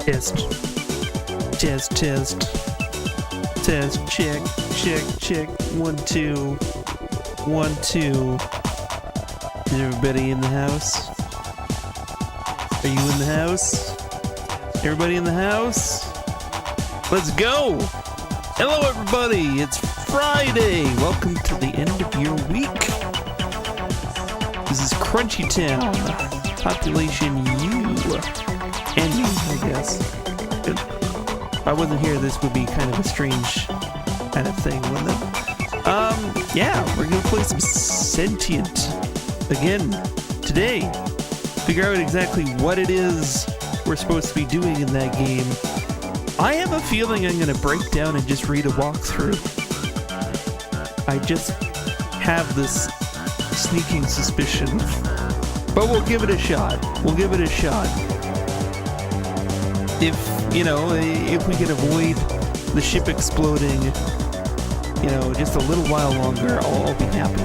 Test. Test, test. Test, check, check, check. 1, 2. 1, 2. Is everybody in the house? Are you in the house? Everybody in the house? Let's go! Hello everybody, it's Friday! Welcome to the end of your week. This is Crunchy Town. Population U. And you, I guess. If I wasn't here, this would be kind of a strange kind of thing, wouldn't it? Yeah, we're gonna play some Sentient again today. Figure out exactly what it is we're supposed to be doing in that game. I have a feeling I'm gonna break down and just read a walkthrough. I just have this sneaking suspicion. But we'll give it a shot. We'll give it a shot. If, you know, if we can avoid the ship exploding, you know, just a little while longer, I'll be happy.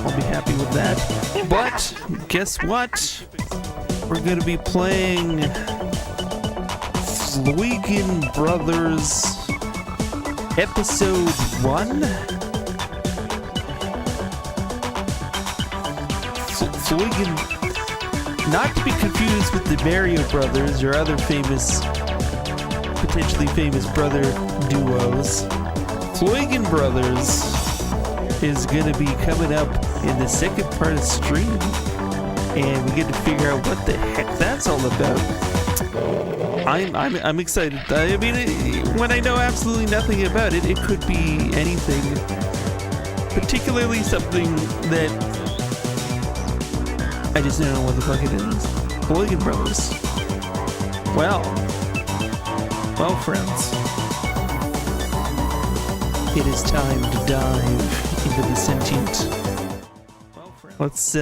I'll be happy with that. But, guess what? We're gonna be playing Fluigen Brothers Episode 1? Not to be confused with the Mario Brothers or other famous, potentially famous brother duos. Floygan Brothers is going to be coming up in the second part of the stream. And we get to figure out what the heck that's all about. I'm excited. I mean, when I know absolutely nothing about it, it could be anything. Particularly something that I just don't know what the fuck it is. Floygan Brothers. Well, friends, it is time to dive into the sentient. Let's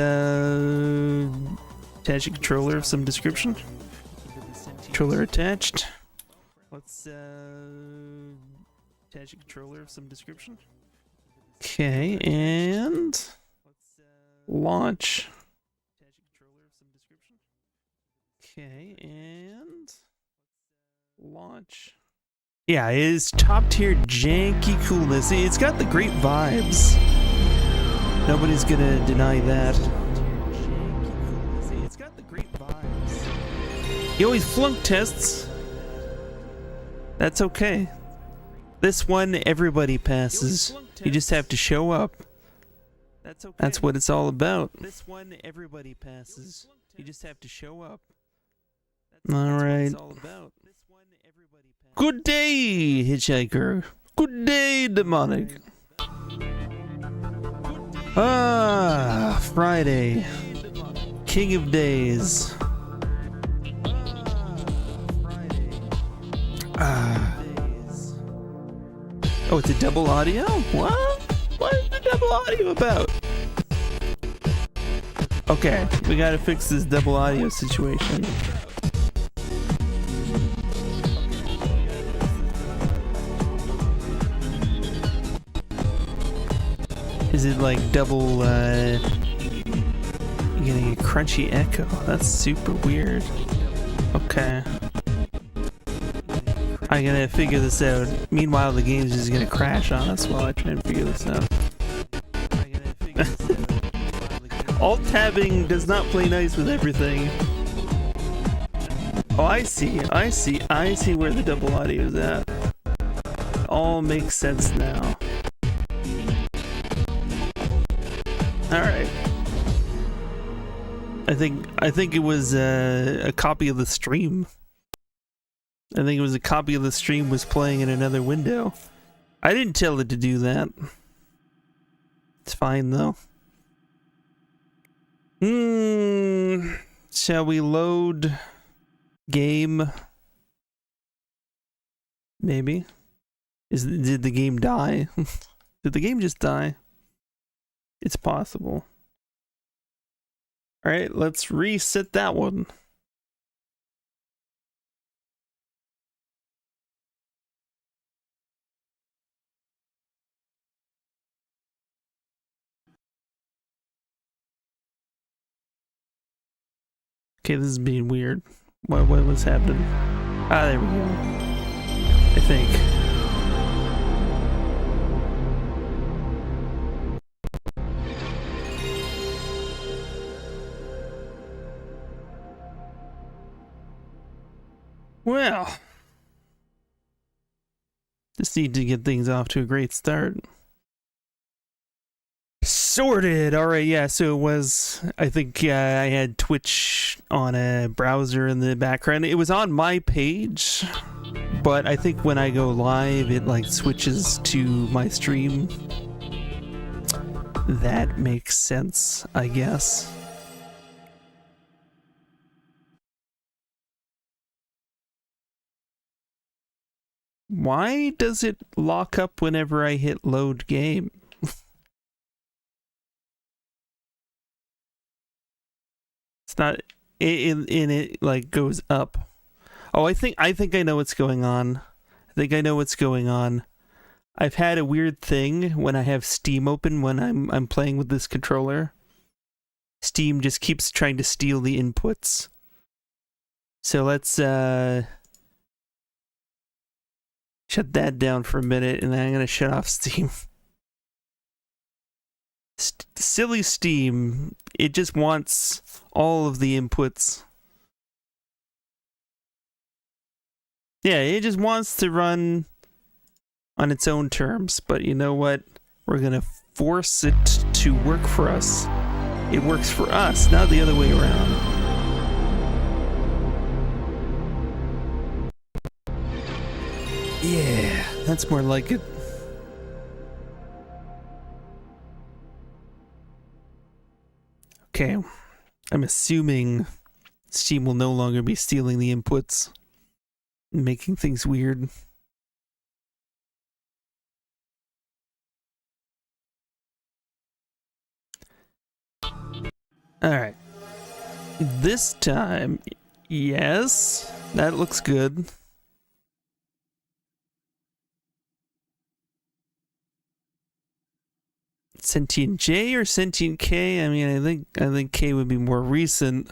attach a controller of some description. Controller attached. Let's attach a controller of some description. Okay, and launch. Okay, and launch. Yeah, it is top tier janky coolness. It's got the great vibes. Nobody's gonna deny that. It's got the great vibes. You always flunk tests. That's okay. This one, everybody passes. You just have to show up. That's okay. That's what it's all about. This one, everybody passes. You just have to show up. All right. Good day, hitchhiker. Good day, demonic. Ah, Friday. King of days. Oh, it's a double audio? What? What is the double audio about? Okay, we gotta fix this double audio situation. Is it like double, you're getting a crunchy echo? That's super weird. Okay. I gotta figure this out. Meanwhile, the game's just gonna crash on us while I try and figure this out. Alt-tabbing does not play nice with everything. Oh, I see where the double audio is at. It all makes sense now. Alright. I think it was a copy of the stream. I think it was a copy of the stream was playing in another window. I didn't tell it to do that. It's fine though. Shall we load game? Maybe. Did the game die? Did the game just die? It's possible. Alright, let's reset that one. Okay, this is being weird. What was happening? Ah, there we go. I think. Well, just need to get things off to a great start. Sorted. All right, yeah. So it was. I think I had Twitch on a browser in the background. It was on my page, but I think when I go live, it like switches to my stream. That makes sense, I guess. Why does it lock up whenever I hit load game? It's not in it like goes up. Oh, I think I know what's going on. I think I know what's going on. I've had a weird thing when I have Steam open when I'm playing with this controller. Steam just keeps trying to steal the inputs. So let's shut that down for a minute, and then I'm gonna shut off Steam. Silly Steam. It just wants all of the inputs. Yeah, it just wants to run on its own terms. But you know what? We're going to force it to work for us. It works for us, not the other way around. Yeah, that's more like it. Okay, I'm assuming Steam will no longer be stealing the inputs and making things weird. Alright. This time, yes, that looks good. Sentient J or Sentient K? I mean, I think K would be more recent.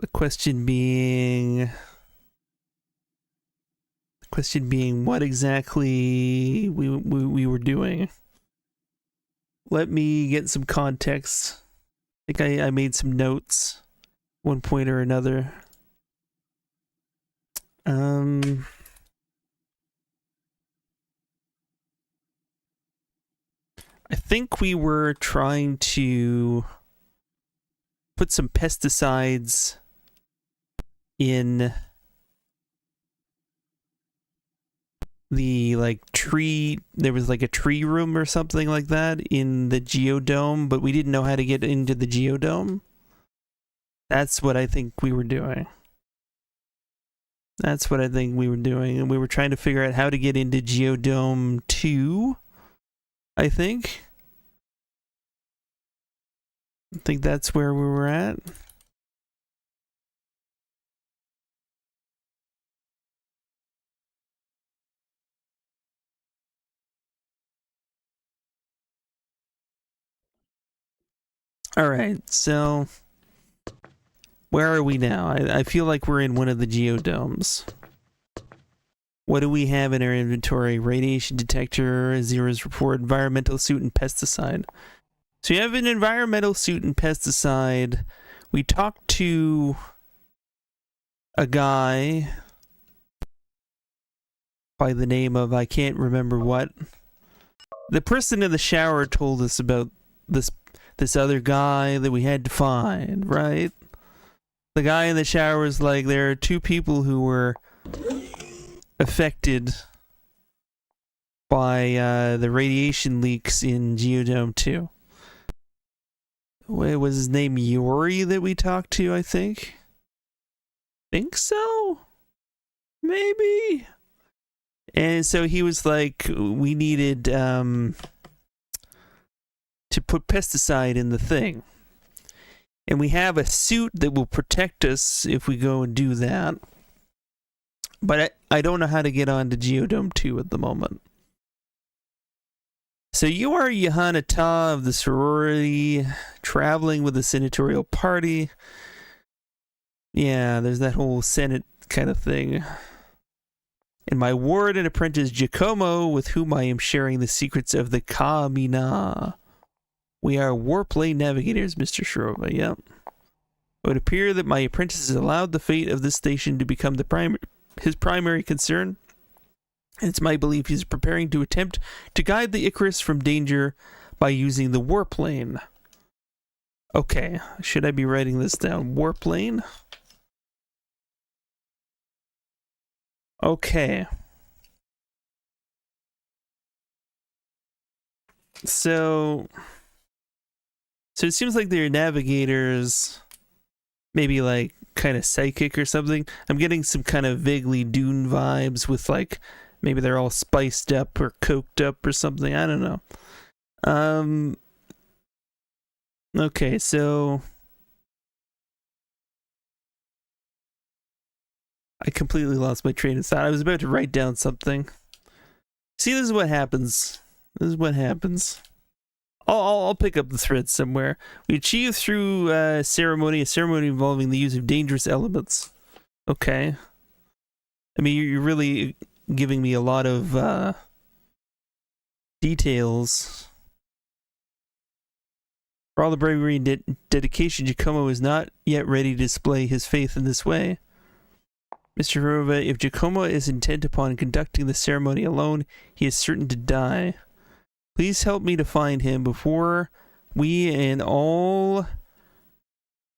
The question being what exactly we were doing. Let me get some context. I think I made some notes, one point or another. I think we were trying to put some pesticides in the tree. There was like a tree room or something like that in the geodome, but we didn't know how to get into the geodome. That's what I think we were doing. And we were trying to figure out how to get into Geodome 2, I think. I think that's where we were at. Alright, so where are we now? I feel like we're in one of the geodomes. What do we have in our inventory? Radiation detector, Zero's report, environmental suit, and pesticide. So you have an environmental suit and pesticide. We talked to a guy by the name of, I can't remember what. The person in the shower told us about this other guy that we had to find, right? The guy in the shower was like, there are two people who were affected by the radiation leaks in Geodome 2. Wait, was his name Yuri that we talked to, I think? Think so? Maybe? And so he was like, we needed to put pesticide in the thing. And we have a suit that will protect us if we go and do that. But I don't know how to get on to Geodome 2 at the moment. So you are Johanna Ta of the sorority, traveling with the senatorial party. Yeah, there's that whole Senate kind of thing. And my ward and apprentice Giacomo, with whom I am sharing the secrets of the Kamina. We are warplane navigators, Mr. Shirova, yep. It would appear that my apprentice has allowed the fate of this station to become his primary concern. And it's my belief he's preparing to attempt to guide the Icarus from danger by using the warplane. Okay, should I be writing this down? Warplane? Okay. So it seems like they're navigators, maybe like kind of psychic or something. I'm getting some kind of vaguely Dune vibes with like, maybe they're all spiced up or coked up or something. I don't know. Okay, so I completely lost my train of thought. I was about to write down something. See, this is what happens. I'll pick up the thread somewhere. We achieve through a ceremony involving the use of dangerous elements. Okay. I mean, you're really giving me a lot of details. For all the bravery and dedication, Giacomo is not yet ready to display his faith in this way. Mr. Rova, if Giacomo is intent upon conducting the ceremony alone, he is certain to die. Please help me to find him before we and all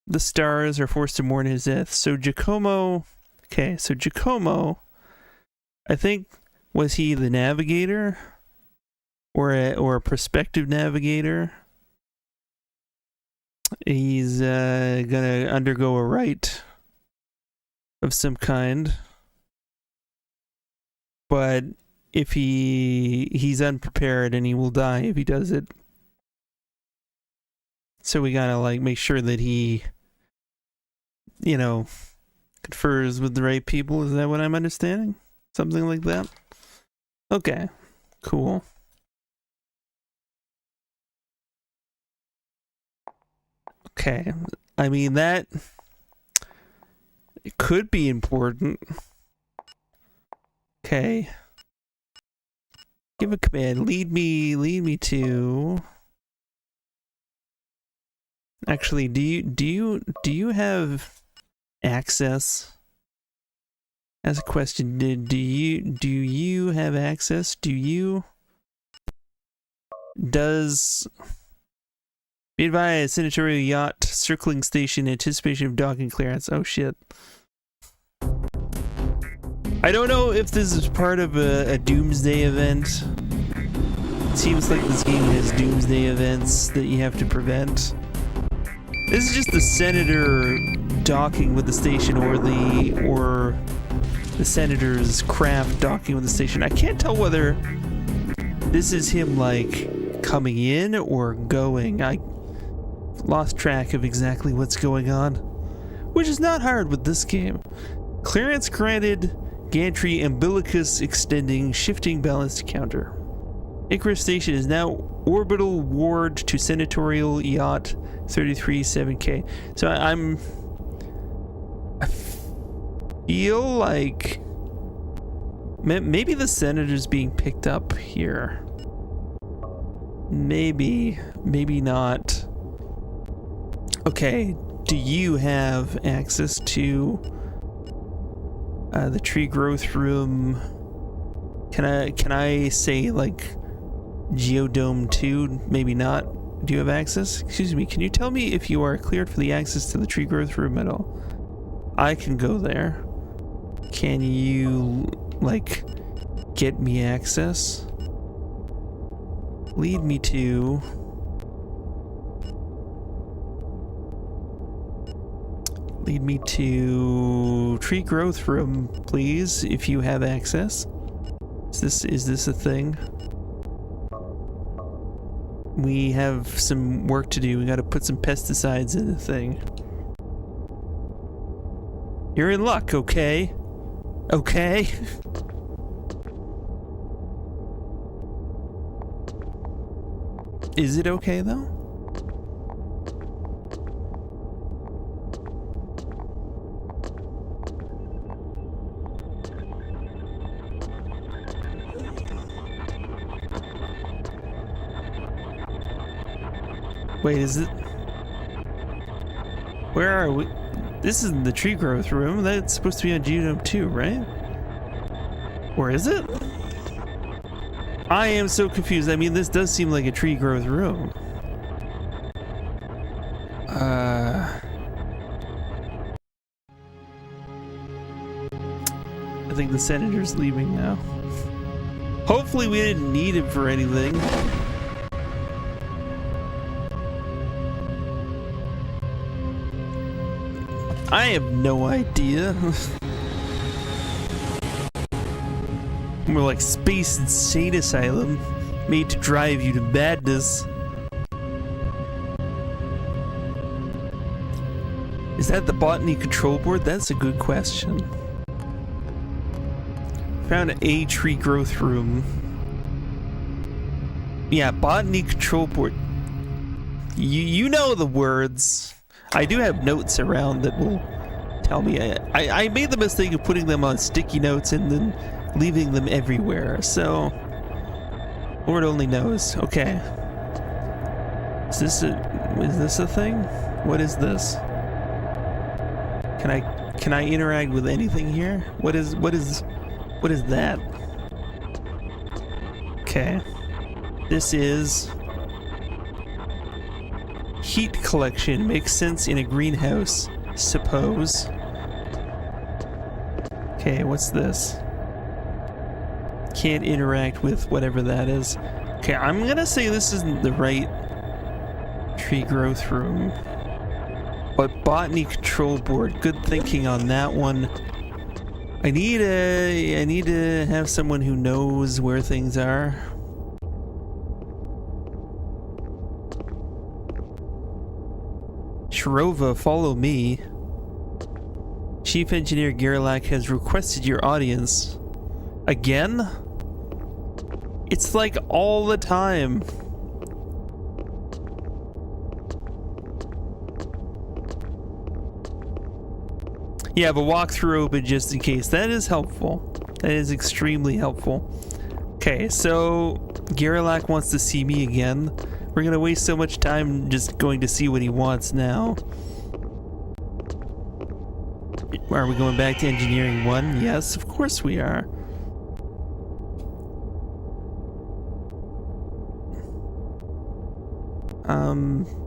the stars are forced to mourn his death. So Giacomo, I think, was he the navigator? Or a prospective navigator? He's gonna undergo a rite of some kind, but if he's unprepared and he will die if he does it. So we gotta like make sure that he, confers with the right people. Is that what I'm understanding? Something like that? Okay, cool. Okay, I mean that it could be important. Okay. Give a command. Lead me to. Actually, do you have access? As a question, do you have access? Does be advised, senatorial yacht circling station, anticipation of docking clearance. Oh shit. I don't know if this is part of a doomsday event. It seems like this game has doomsday events that you have to prevent. This is just the senator docking with the station, or the senator's craft docking with the station. I can't tell whether this is him like coming in or going. I lost track of exactly what's going on, which is not hard with this game. Clearance granted, gantry umbilicus extending, shifting balance to counter. Icarus Station is now orbital ward to senatorial yacht 33-7K. So I feel like maybe the senator's being picked up here. Maybe not. Okay, do you have access to the tree growth room? Can I say like Geodome 2? Maybe not. Do you have access? Excuse me, can you tell me if you are cleared for the access to the tree growth room at all? I can go there. Can you like get me access? Lead me to tree growth room, please, if you have access. Is this a thing? We have some work to do. We gotta put some pesticides in the thing. You're in luck, okay? Okay? Is it okay though? Wait, is it? Where are we? This isn't the tree growth room. That's supposed to be on Geodome 2, right? Or is it? I am so confused. I mean, this does seem like a tree growth room. I think the senator's leaving now. Hopefully we didn't need him for anything. I have no idea. More like Space Insane Asylum, made to drive you to madness. Is that the botany control board? That's a good question. Found a tree growth room. Yeah, botany control board. You know the words. I do have notes around that will tell me. I made the mistake of putting them on sticky notes and then leaving them everywhere, so Lord only knows. Okay. Is this a thing? What is this? Can I interact with anything here? What is that? Okay. This is heat collection. Makes sense in a greenhouse, suppose. Okay, what's this? Can't interact with whatever that is. Okay, I'm gonna say this isn't the right tree growth room. But botany control board, good thinking on that one. I need to have someone who knows where things are. Shirova, follow me. Chief Engineer Gerlach has requested your audience. Again? It's like all the time. Yeah, but walkthrough open just in case. That is helpful. That is extremely helpful. Okay, so Gerlach wants to see me again. We're gonna waste so much time just going to see what he wants now. Are we going back to Engineering 1? Yes, of course we are.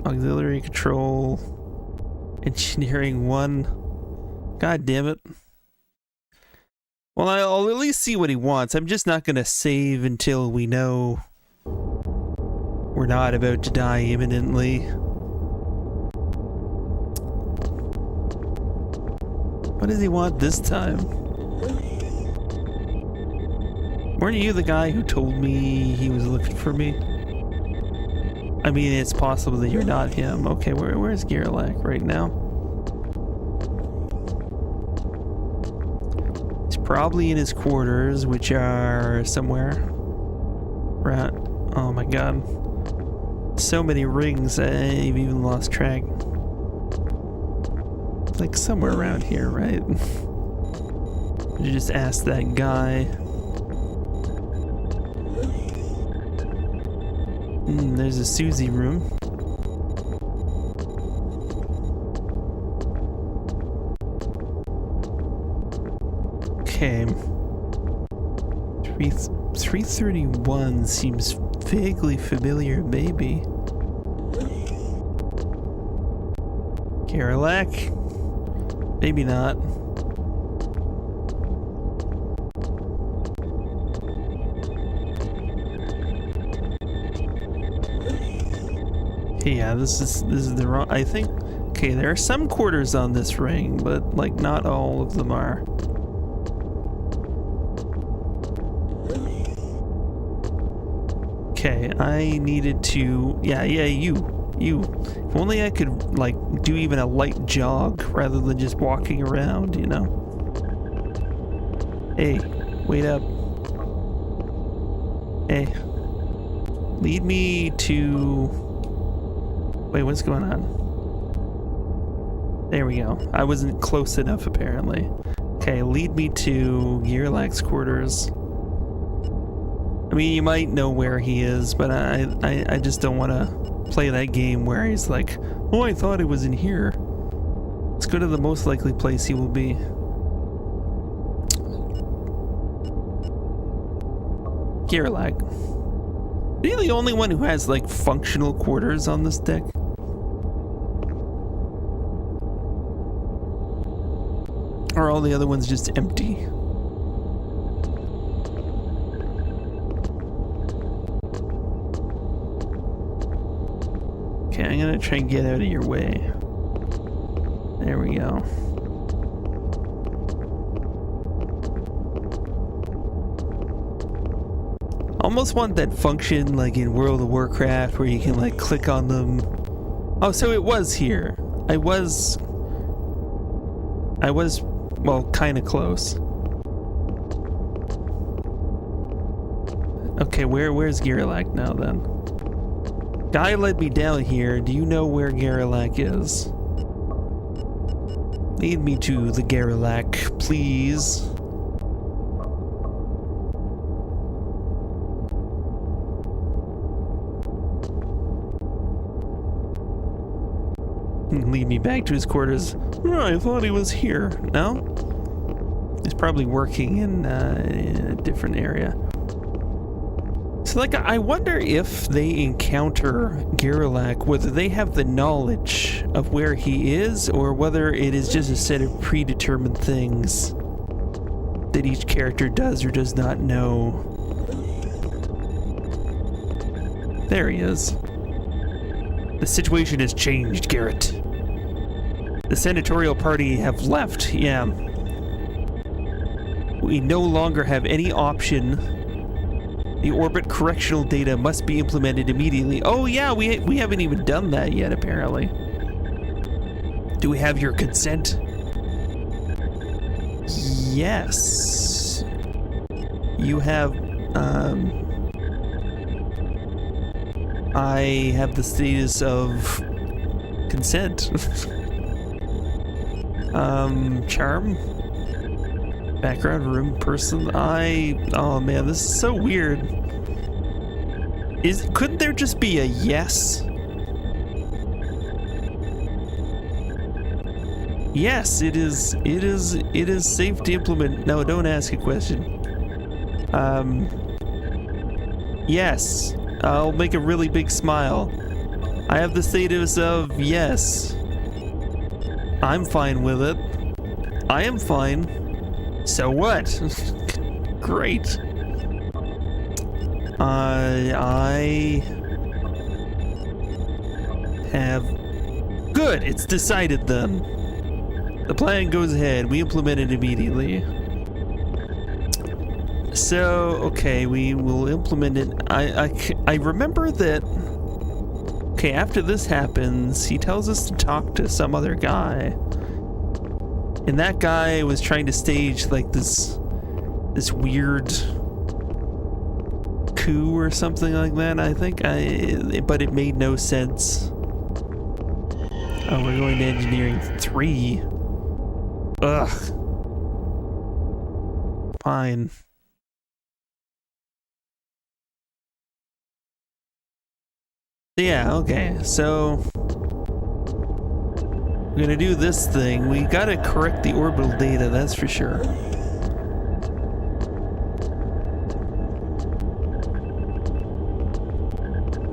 Auxiliary control. Engineering 1. God damn it. Well, I'll at least see what he wants. I'm just not gonna save until we know we're not about to die imminently. What does he want this time? Weren't you the guy who told me he was looking for me? I mean, it's possible that you're not him. Okay, where's Gerlach right now? He's probably in his quarters, which are somewhere. Right. Oh my god. So many rings, I've even lost track. Like somewhere around here, right? You just ask that guy. There's a Susie room. Okay. 331 seems vaguely familiar, maybe. Gerlach? Maybe not. Yeah, this is the wrong. I think. Okay, there are some quarters on this ring, but like not all of them are. Okay, I needed to. Yeah, you. If only I could like do even a light jog rather than just walking around, you know. Hey, wait up. Hey, lead me to. Wait, what's going on? There we go. I wasn't close enough, apparently. Okay, lead me to Gerlach's quarters. I mean, you might know where he is, but I just don't want to play that game where he's like, oh, I thought it was in here. Let's go to the most likely place he will be. Gerlach. Are you the only one who has, like, functional quarters on this deck? Or are all the other ones just empty? Okay, I'm gonna try and get out of your way. There we go. Almost want that function like in World of Warcraft where you can like click on them. Oh, so it was here. I was well, kind of close. Okay, where's Gerlach now then? Guy led me down here. Do you know where Gerlach is? Lead me to the Gerlach, please. lead me back to his quarters. Oh, I thought he was here. No? He's probably working in a different area. So, like, I wonder if they encounter Garrulac, whether they have the knowledge of where he is, or whether it is just a set of predetermined things that each character does or does not know. There he is. The situation has changed, Garrett. The senatorial party have left, yeah. We no longer have any option. The orbit correctional data must be implemented immediately. Oh yeah, we haven't even done that yet, apparently. Do we have your consent? Yes. You have, I have the status of consent. Charm? Background, room, person, oh man, this is so weird. Couldn't there just be a yes? Yes, it is safe to implement. No, don't ask a question. Yes, I'll make a really big smile. I have the status of yes. I'm fine with it. I am fine. So what? Great. I have... Good, it's decided then. The plan goes ahead. We implement it immediately. So, okay, we will implement it. I remember that... Okay, after this happens, he tells us to talk to some other guy. And that guy was trying to stage like this weird coup or something like that, I think. But it made no sense. Oh, we're going to engineering 3. Ugh. Fine. Yeah, okay, so we're gonna do this thing. We gotta correct the orbital data, that's for sure.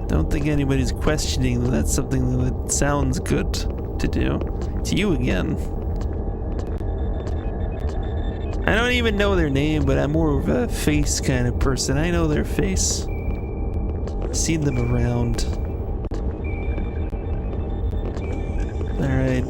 Don't think anybody's questioning that that's something that sounds good to do. It's you again. I don't even know their name, but I'm more of a face kind of person. I know their face. I've seen them around. Alright.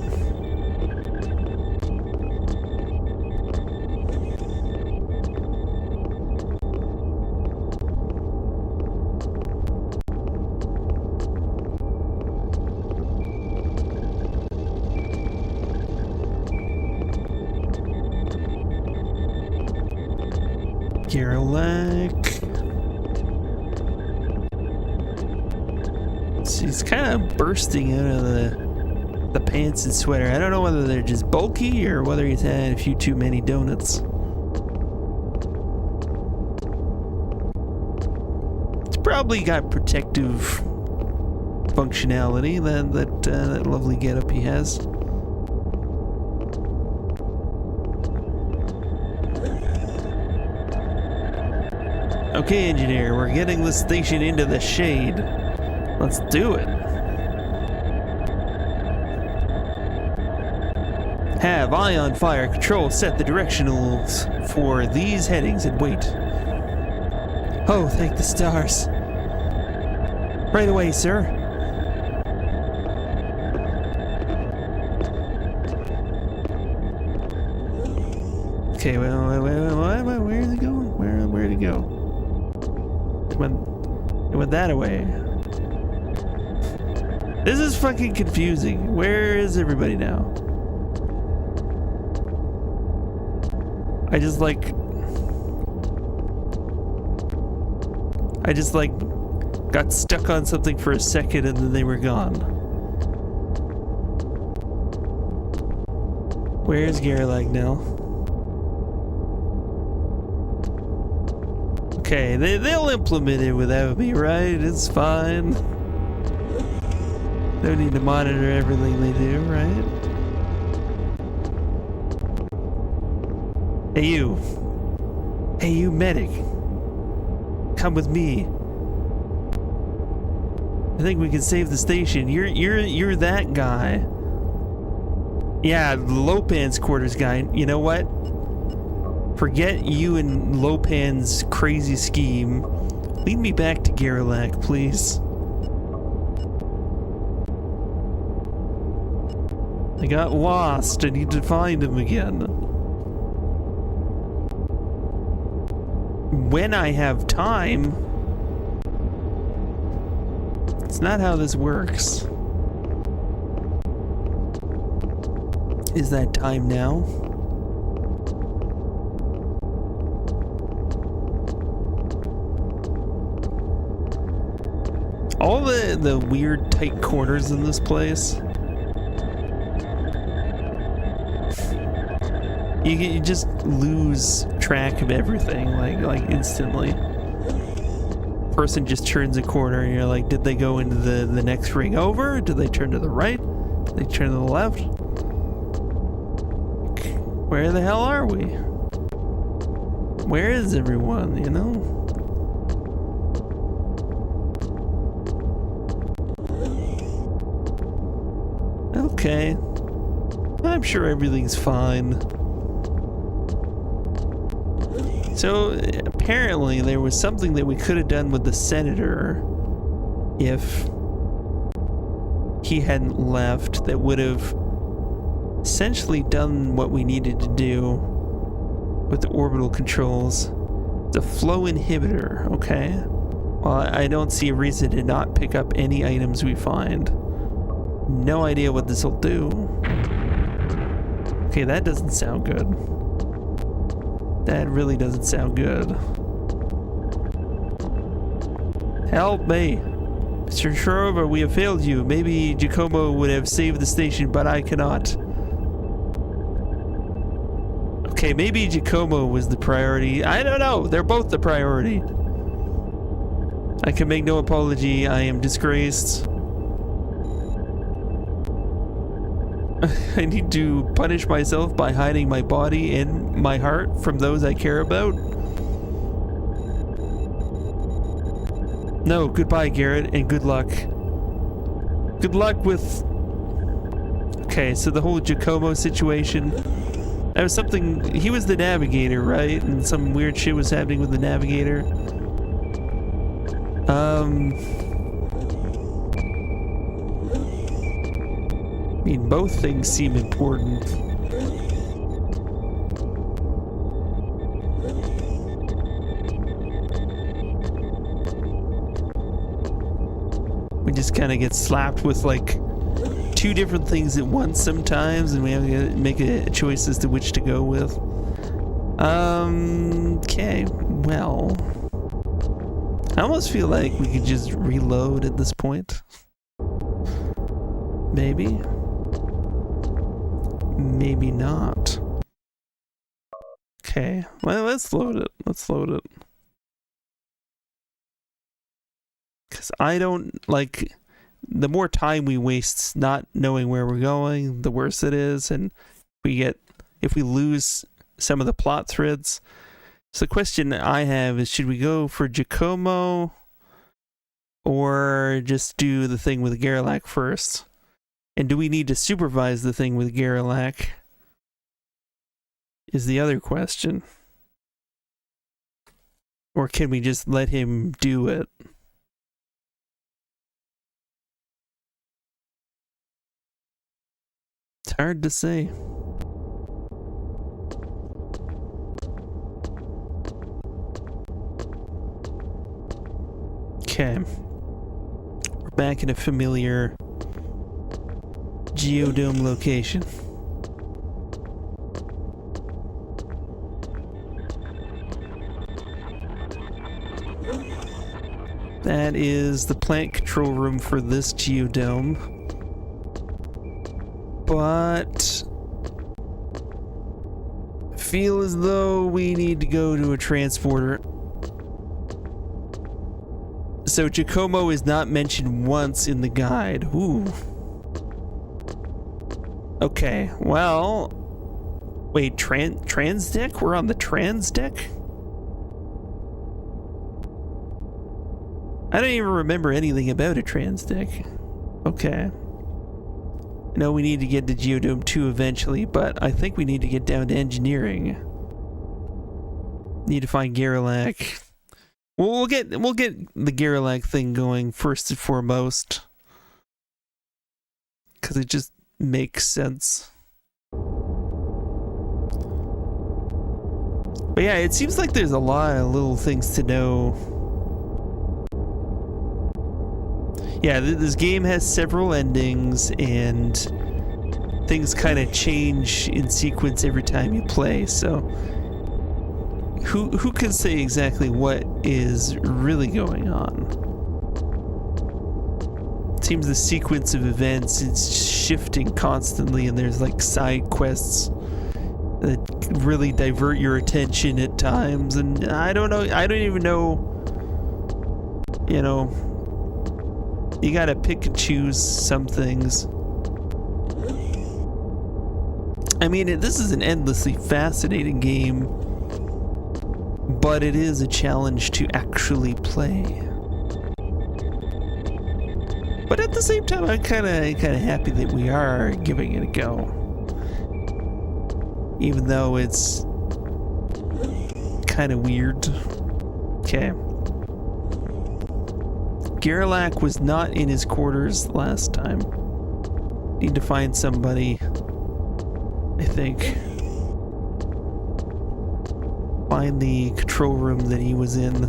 Garrulac. He's kind of bursting out of the pants and sweater. I don't know whether they're just bulky or whether he's had a few too many donuts. It's probably got protective functionality, that lovely getup he has. Okay, engineer, we're getting this station into the shade. Let's do it. Have ion fire control set the directionals for these headings and wait. Oh, thank the stars. Right away, sir. Okay, wait, where is it going? Where'd it go? It went that way. This is fucking confusing. Where is everybody now? I just got stuck on something for a second and then they were gone. Where's Garrulac now? Okay, they'll implement it without me, right? It's fine. Don't need to monitor everything they do, right? Hey you. Hey you, medic. Come with me. I think we can save the station. You're that guy. Yeah, Lopan's quarters guy. You know what? Forget you and Lopan's crazy scheme. Lead me back to Garrelak, please. I got lost. I need to find him again. When I have time. It's not how this works. Is that time now? All the weird tight corners in this place. You just lose track of everything like instantly. Person just turns a corner and you're like, did they go into the next ring over? Did they turn to the right? Did they turn to the left? Where the hell are we? Where is everyone, you know? Okay. I'm sure everything's fine. So, apparently there was something that we could have done with the senator if he hadn't left that would have essentially done what we needed to do with the orbital controls. The flow inhibitor, okay? Well, I don't see a reason to not pick up any items we find. No idea what this will do. Okay, that doesn't sound good. That really doesn't sound good. Help me! Mr. Shrover, we have failed you. Maybe Giacomo would have saved the station, but I cannot. Okay, maybe Giacomo was the priority. I don't know. They're both the priority. I can make no apology. I am disgraced. I need to punish myself by hiding my body and my heart from those I care about. No, goodbye, Garrett, and good luck. Good luck with... Okay, so the whole Giacomo situation... That was something... He was the navigator, right? And some weird shit was happening with the navigator. I mean, both things seem important. We just kind of get slapped with like two different things at once sometimes, and we have to make a choice as to which to go with. Okay, well, I almost feel like we could just reload at this point. Maybe. Maybe not. Okay, well, let's load it. Let's load it. Because I don't like... The more time we waste not knowing where we're going, the worse it is, and if we lose some of the plot threads. So the question I have is, should we go for Giacomo or just do the thing with Garrelak first? And do we need to supervise the thing with Garrelak? Is the other question. Or can we just let him do it? It's hard to say. Okay. We're back in a familiar Geodome location. That is the plant control room for this Geodome. But I feel as though we need to go to a transporter. so Giacomo is not mentioned once in the guide. Ooh. Okay, well... Wait, trans deck? We're on the trans deck? I don't even remember anything about a trans deck. Okay. I know we need to get to Geodome 2 eventually, but I think we need to get down to engineering. Need to find Garrulac. Well, we'll get the Garrulac thing going first and foremost. Because it just makes sense. But yeah, it seems like there's a lot of little things to know. Yeah, this game has several endings, and things kind of change in sequence every time you play, so who can say exactly what is really going on? It seems the sequence of events is shifting constantly, and there's like side quests that really divert your attention at times, and I don't even know, you know, you gotta pick and choose some things. I mean, this is an endlessly fascinating game, but it is a challenge to actually play. But at the same time, I'm kind of happy that we are giving it a go, even though it's kind of weird. Okay. Garrulac was not in his quarters last time. Need to find somebody, I think. Find the control room that he was in.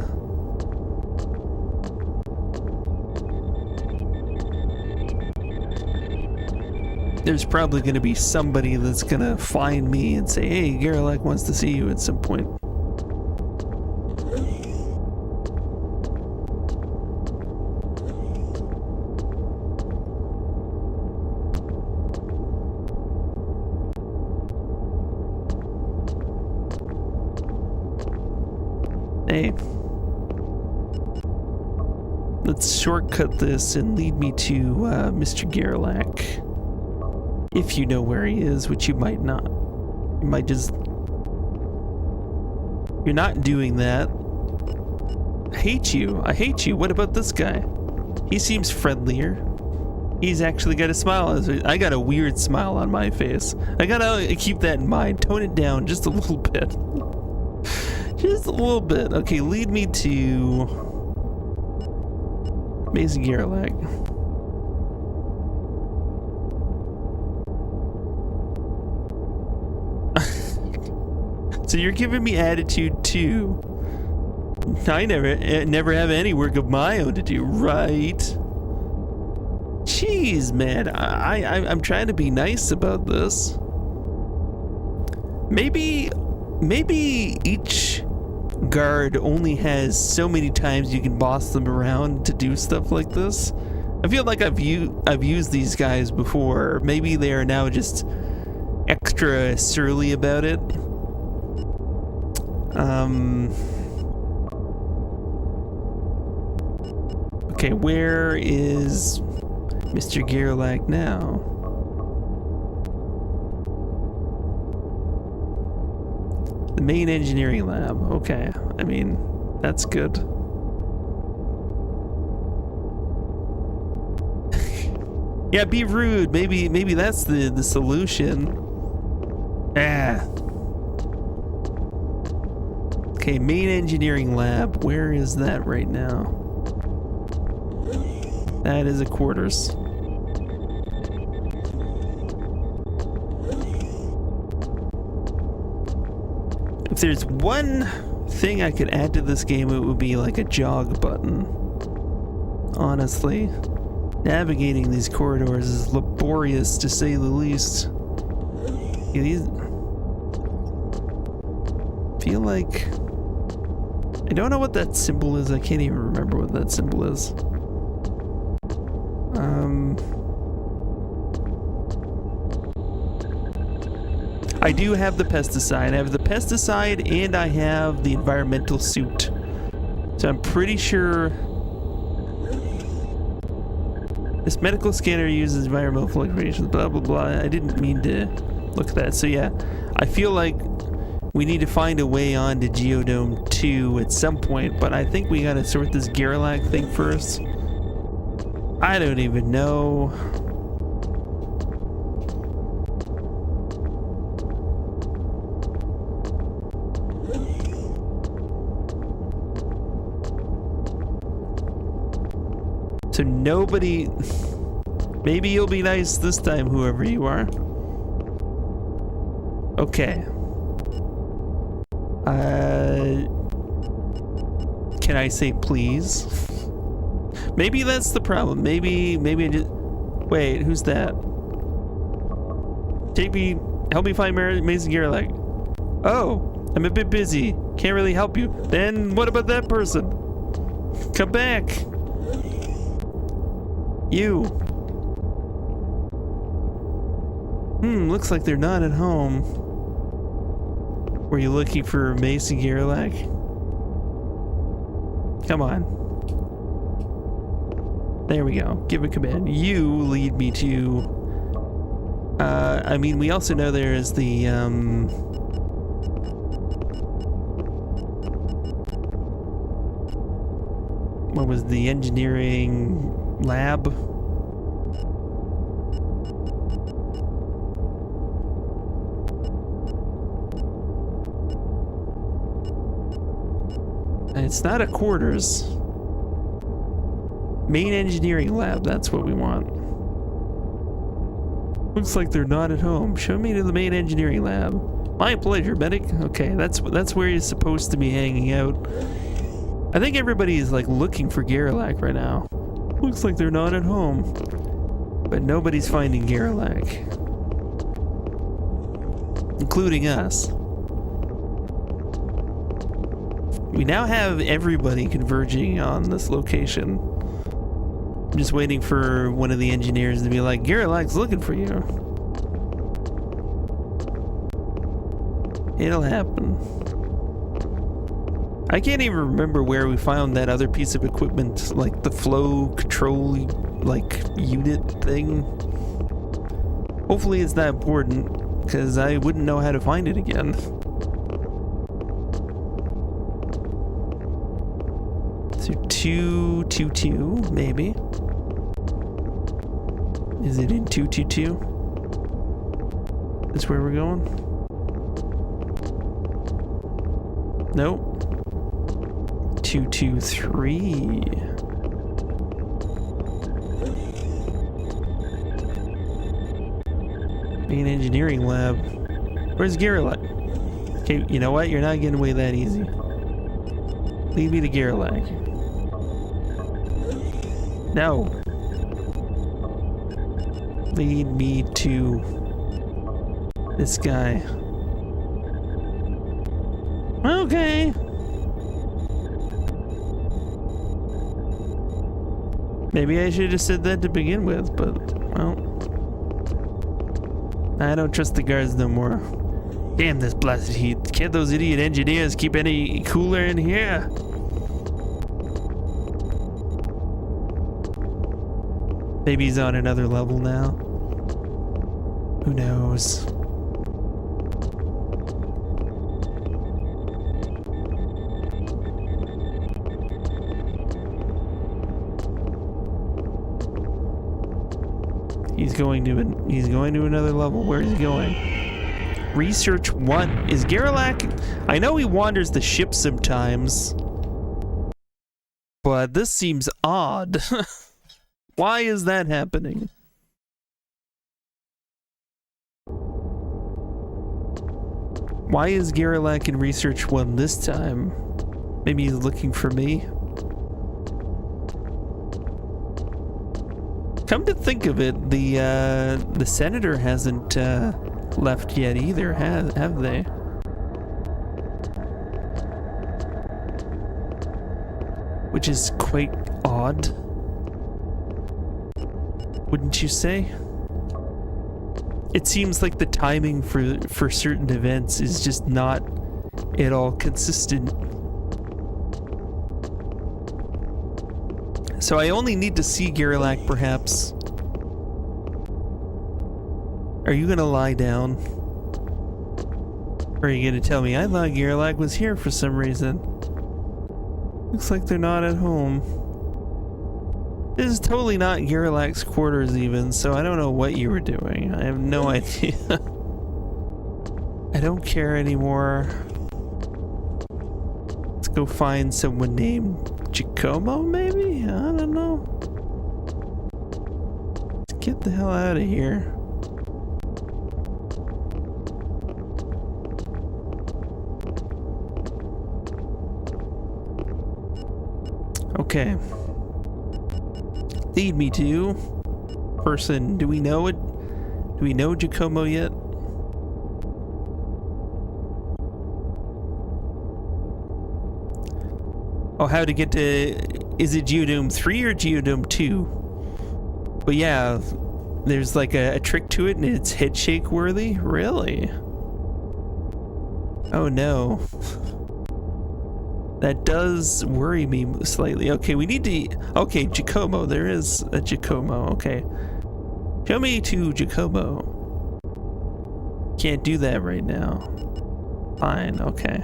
There's probably going to be somebody that's going to find me and say, hey, Garrulac wants to see you at some point. Hey, let's shortcut this and lead me to Mr. Garrulac. If you know where he is, which you might not. You might just... You're not doing that. I hate you. I hate you. What about this guy? He seems friendlier. He's actually got a smile. I got a weird smile on my face. I gotta keep that in mind. Tone it down just a little bit. Just a little bit. Okay, lead me to Amazing Garrulac. So you're giving me attitude too. I never have any work of my own to do, right? Jeez, man. I'm trying to be nice about this. Maybe each guard only has so many times you can boss them around to do stuff like this. I feel like I've used these guys before. Maybe they are now just extra surly about it. Okay, where is Mr. Garrulac now? The main engineering lab. Okay, I mean, that's good. Yeah, be rude. Maybe that's the solution. Ah. Okay, main engineering lab. Where is that right now? That is a quarters. If there's one thing I could add to this game, it would be like a jog button. Honestly, navigating these corridors is laborious to say the least. Yeah, these feel like... I don't know what that symbol is. I can't even remember what that symbol is. I do have the pesticide. I have the pesticide and I have the environmental suit. So I'm pretty sure This medical scanner uses environmental fluctuations, blah, blah, blah. I didn't mean to look at that. So yeah, I feel like we need to find a way on to Geodome 2 at some point, but I think we gotta sort this Garrulac thing first. I don't even know. So nobody... Maybe you'll be nice this time, whoever you are. Okay. Can I say please? Maybe that's the problem. Maybe I just... Wait, who's that? Help me find Mason Garrulac. Oh, I'm a bit busy. Can't really help you. Then what about that person? Come back. You. Looks like they're not at home. Were you looking for Mason Garrulac? Come on. There we go. Give a command. You lead me to... I mean, we also know there is the, what was the engineering lab? It's not a quarters. Main engineering lab, that's what we want. Looks like they're not at home. Show me to the main engineering lab. My pleasure, medic. Okay, that's where you're supposed to be hanging out. I think everybody is like looking for Garrulac right now. Looks like they're not at home. But nobody's finding Garrulac. Including us. We now have everybody converging on this location. I'm just waiting for one of the engineers to be like, Garrulac's looking for you. It'll happen. I can't even remember where we found that other piece of equipment, like the flow control, like, unit thing. Hopefully it's not important, because I wouldn't know how to find it again. So 222, maybe. Is it in 222? That's where we're going? Nope. 223. Main engineering lab. Where's Garrulac? Okay, you know what? You're not getting away that easy. Lead me to Garrulac. No. Lead me to this guy. Okay. Maybe I should have just said that to begin with, but, well. I don't trust the guards no more. Damn this blasted heat. Can't those idiot engineers keep any cooler in here? Maybe he's on another level now. Who knows? He's going to another level. Where is he going? Research 1. Is Garrulac... I know he wanders the ship sometimes. But this seems odd. Why is that happening? Why is Garrulac in Research 1 this time? Maybe he's looking for me? Come to think of it, the senator hasn't left yet either, have they? Which is quite odd. Wouldn't you say? It seems like the timing for certain events is just not at all consistent. So I only need to see Garrulac perhaps Are you gonna lie down? Or are you gonna tell me, I thought Gerlach was here for some reason? Looks like they're not at home. This is totally not Gerlach's quarters even, so I don't know what you were doing. I have no idea. I don't care anymore. Let's go find someone named Giacomo, maybe? I don't know. Let's get the hell out of here. Okay. Lead me to person. Do we know it? Do we know Giacomo yet? Oh, how to get to... Is it Geodome 3 or Geodome 2? But yeah, there's like a trick to it and it's head shake worthy? Really? Oh no. That does worry me slightly. Okay, we need to... Okay, Giacomo. There is a Giacomo. Okay. Show me to Giacomo. Can't do that right now. Fine, okay.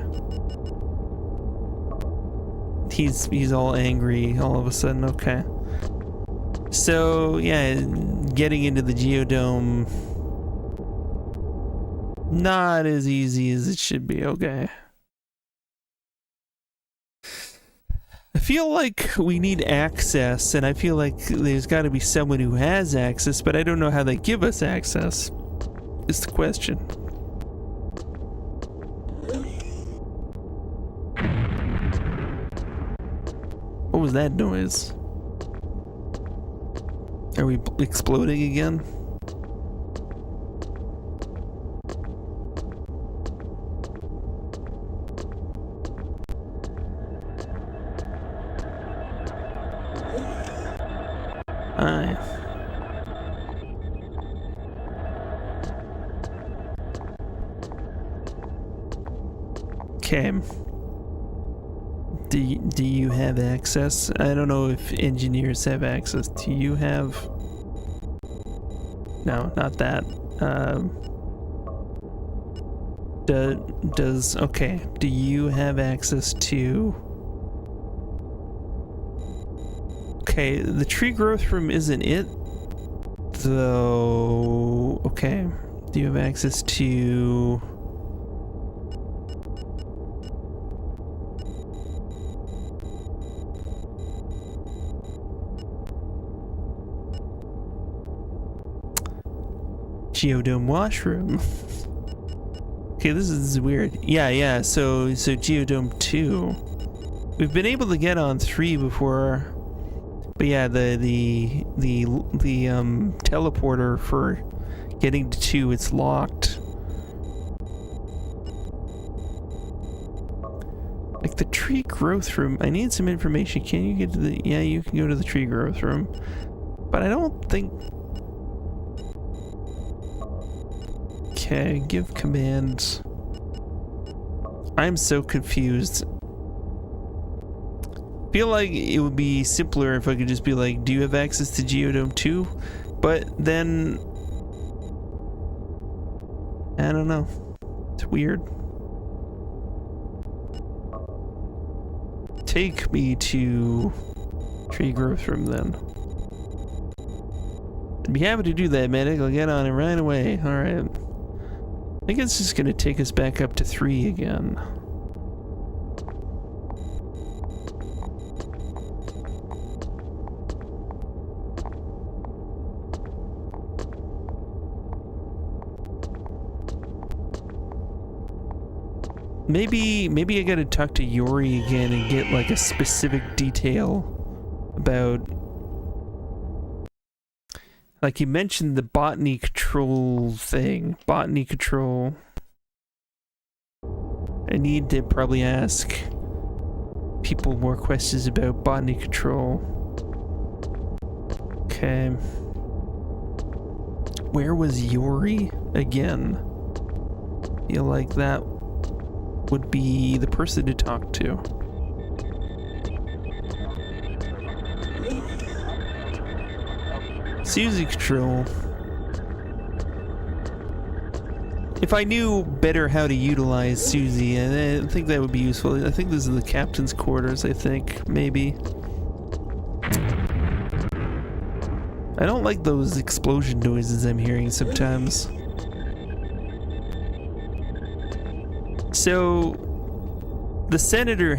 He's all angry all of a sudden, okay. So, yeah, getting into the Geodome... Not as easy as it should be, okay. I feel like we need access, and I feel like there's got to be someone who has access, but I don't know how they give us access, is the question. What was that noise? Are we exploding again? Aye. Okay. Do you have access? I don't know if engineers have access. Do you have? No, not that. Does okay? Do you have access to? Okay, the tree growth room isn't it, though. Okay, do you have access to? Geodome washroom. Okay, this is weird. Yeah. So Geodome 2. We've been able to get on 3 before. But yeah, the teleporter for getting to 2, it's locked. Like the tree growth room, I need some information. Can you get to the... Yeah, you can go to the tree growth room. But I don't think... Okay, give commands. I'm so confused. Feel like it would be simpler if I could just be like, do you have access to Geodome 2? But then I don't know, it's weird. Take me to tree growth room then. I'd be happy to do that, medic. I'll get on it right away. All right, I think it's just gonna take us back up to 3 again. Maybe I gotta talk to Yori again and get like a specific detail about, like you mentioned the botany control thing. Botany control. I need to probably ask people more questions about botany control. Okay. Where was Yori again? Feel like that would be the person to talk to. Susie control. If I knew better how to utilize Susie, I think that would be useful. I think this is the captain's quarters, I think, maybe. I don't like those explosion noises I'm hearing sometimes. So, the senator,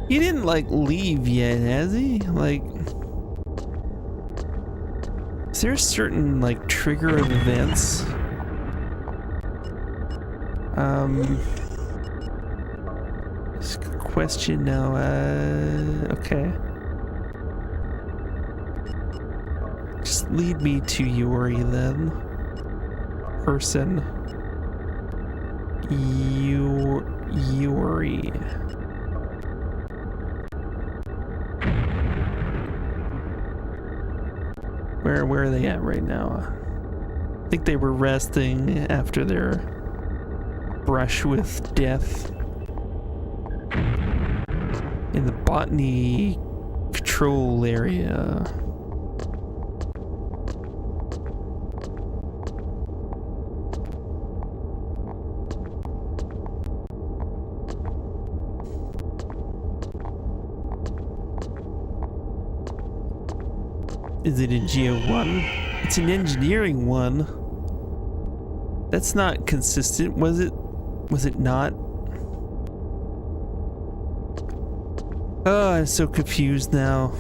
he didn't like leave yet, has he? Like, is there a certain like trigger of events? This question now, okay. Just lead me to Yori then. Person. Yori. Where are they at right now? I think they were resting after their brush with death. In the botany control area. Is it in Geo 1? It's an engineering one. That's not consistent, was it? Was it not? Oh, I'm so confused now.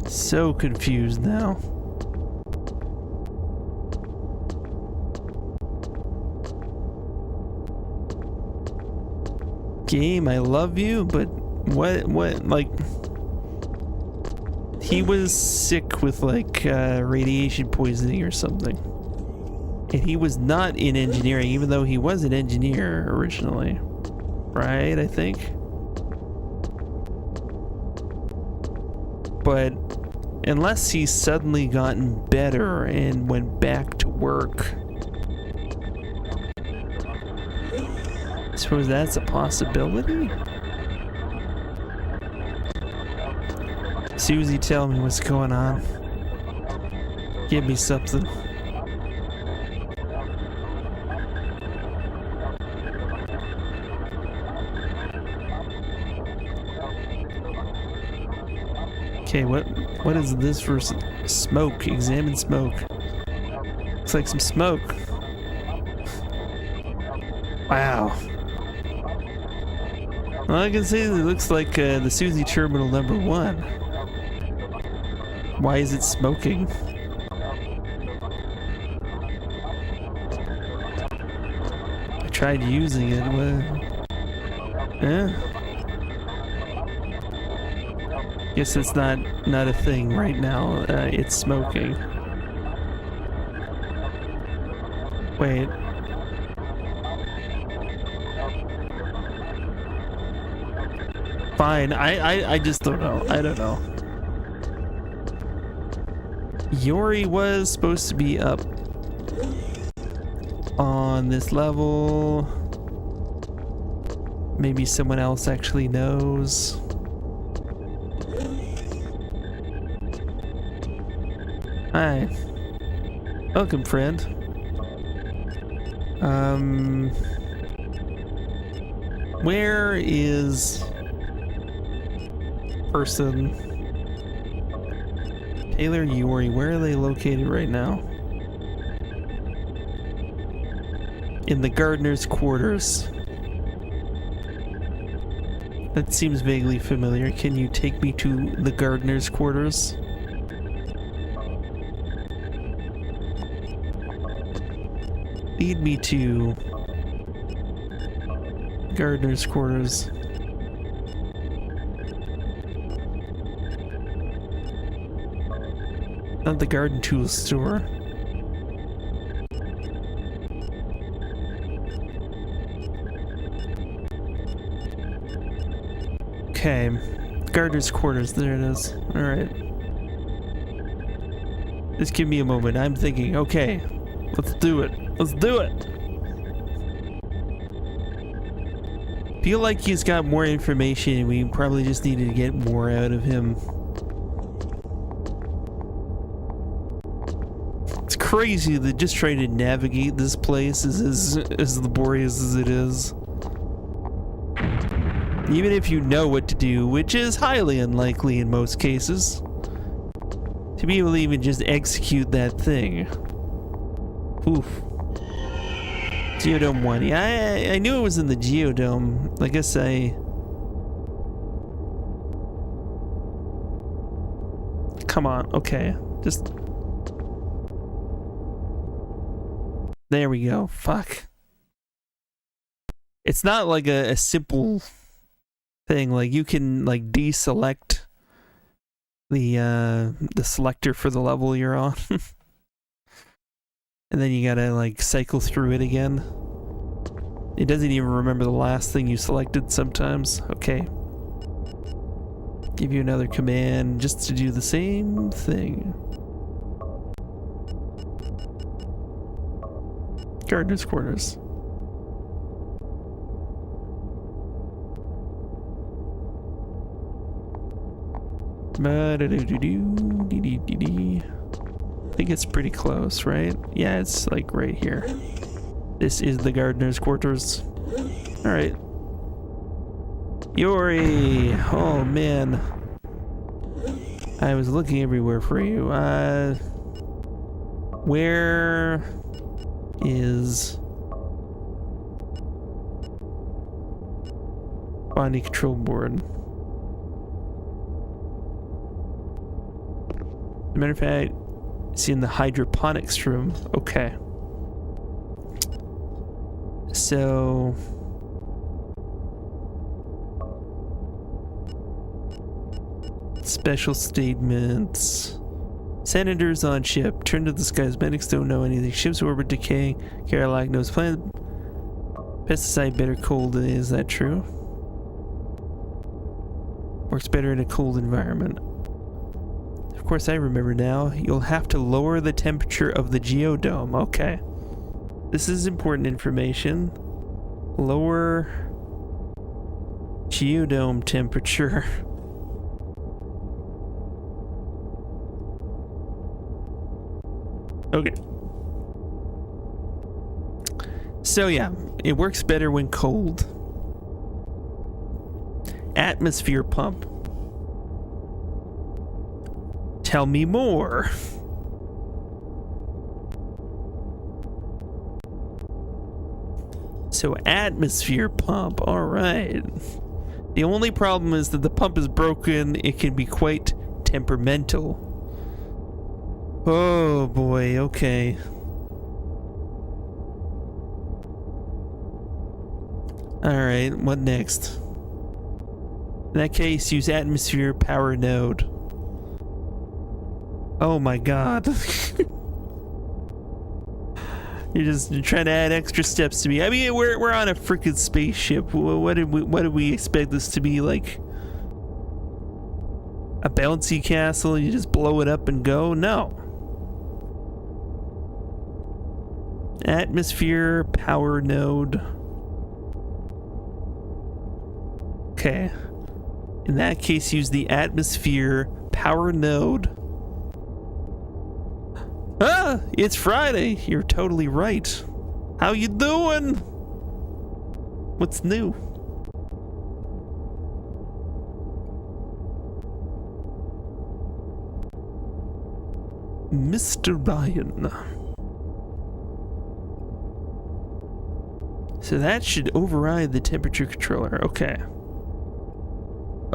So confused now. Game, I love you, but what, like, he was sick with, like, radiation poisoning or something. And he was not in engineering, even though he was an engineer originally. Right, I think? But unless he's suddenly gotten better and went back to work, I suppose that's a possibility? Susie, tell me what's going on. Give me something. Okay, what is this for smoke? Examine smoke. Looks like some smoke. Wow. Well, I can see it looks like the Susie Terminal number 1. Why is it smoking? I tried using it. Yeah. Guess it's not a thing right now. It's smoking. Wait. Fine. I just don't know. I don't know. Yori was supposed to be up on this level. Maybe someone else actually knows. Hi. Welcome, friend. Where is person? Taylor, Yori, where are they located right now? In the gardener's quarters. That seems vaguely familiar. Can you take me to the gardener's quarters? Lead me to gardener's quarters. Not the garden tools store. Okay, gardener's quarters, there it is. Alright. Just give me a moment, I'm thinking, okay, let's do it. Let's do it! Feel like he's got more information and we probably just needed to get more out of him. crazy that just trying to navigate this place is as laborious as it is. Even if you know what to do, which is highly unlikely in most cases, to be able to even just execute that thing. Oof. Geodome 1. Yeah, I knew it was in the Geodome. I guess Come on, okay. Just... There we go. Fuck. It's not like a simple thing. Like, you can, like, deselect the selector for the level you're on. And then you gotta, like, cycle through it again. It doesn't even remember the last thing you selected sometimes. Okay. Give you another command just to do the same thing. Gardener's quarters. I think it's pretty close, right? Yeah, it's like right here. This is the gardener's quarters. Alright. Yori! Oh man. I was looking everywhere for you. Where is body control board? As a matter of fact, it's in the hydroponics room. Okay. So... Special statements. Senators on ship. Turn to the skies. Medics don't know anything. Ship's orbit decaying. Carolac knows plan. Pesticide better cold. Is that true? Works better in a cold environment. Of course I remember now. You'll have to lower the temperature of the geodome. Okay. This is important information. Lower geodome temperature. Okay. So yeah, it works better when cold. Atmosphere pump. Tell me more. So atmosphere pump, all right. The only problem is that the pump is broken. It can be quite temperamental. Oh boy, okay. Alright, what next? In that case, use atmosphere power node. Oh my god. You're trying to add extra steps to me. I mean, we're on a freaking spaceship. What did we expect this to be, like a bouncy castle? You just blow it up and go? No. Atmosphere power node. Okay. In that case, use the atmosphere power node. Ah, it's Friday. You're totally right. How you doing? What's new? Mr. Ryan. So that should override the temperature controller. Okay.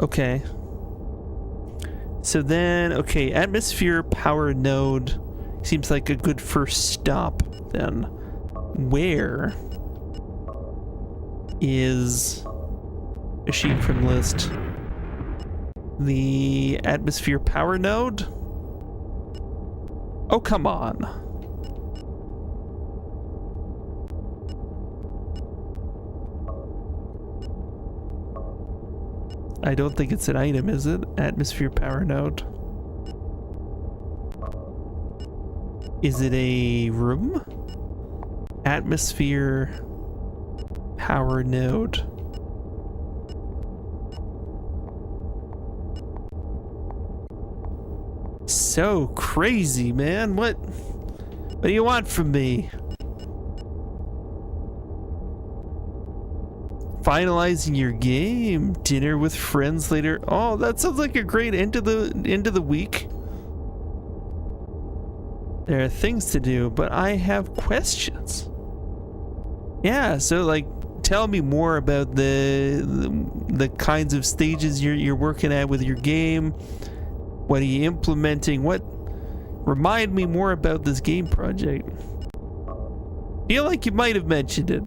Okay. So then, okay, atmosphere power node seems like a good first stop then. Where is a sheet from list? The atmosphere power node? Oh, come on. I don't think it's an item, is it? Atmosphere power node. Is it a room? Atmosphere power node. So crazy, man. What What do you want from me? Finalizing your game. Dinner with friends later. Oh, that sounds like a great end of the week. There are things to do, but I have questions. Yeah, so like tell me more about the kinds of stages you're working at with your game. What are you implementing? Remind me more about this game project. Feel like you might have mentioned it.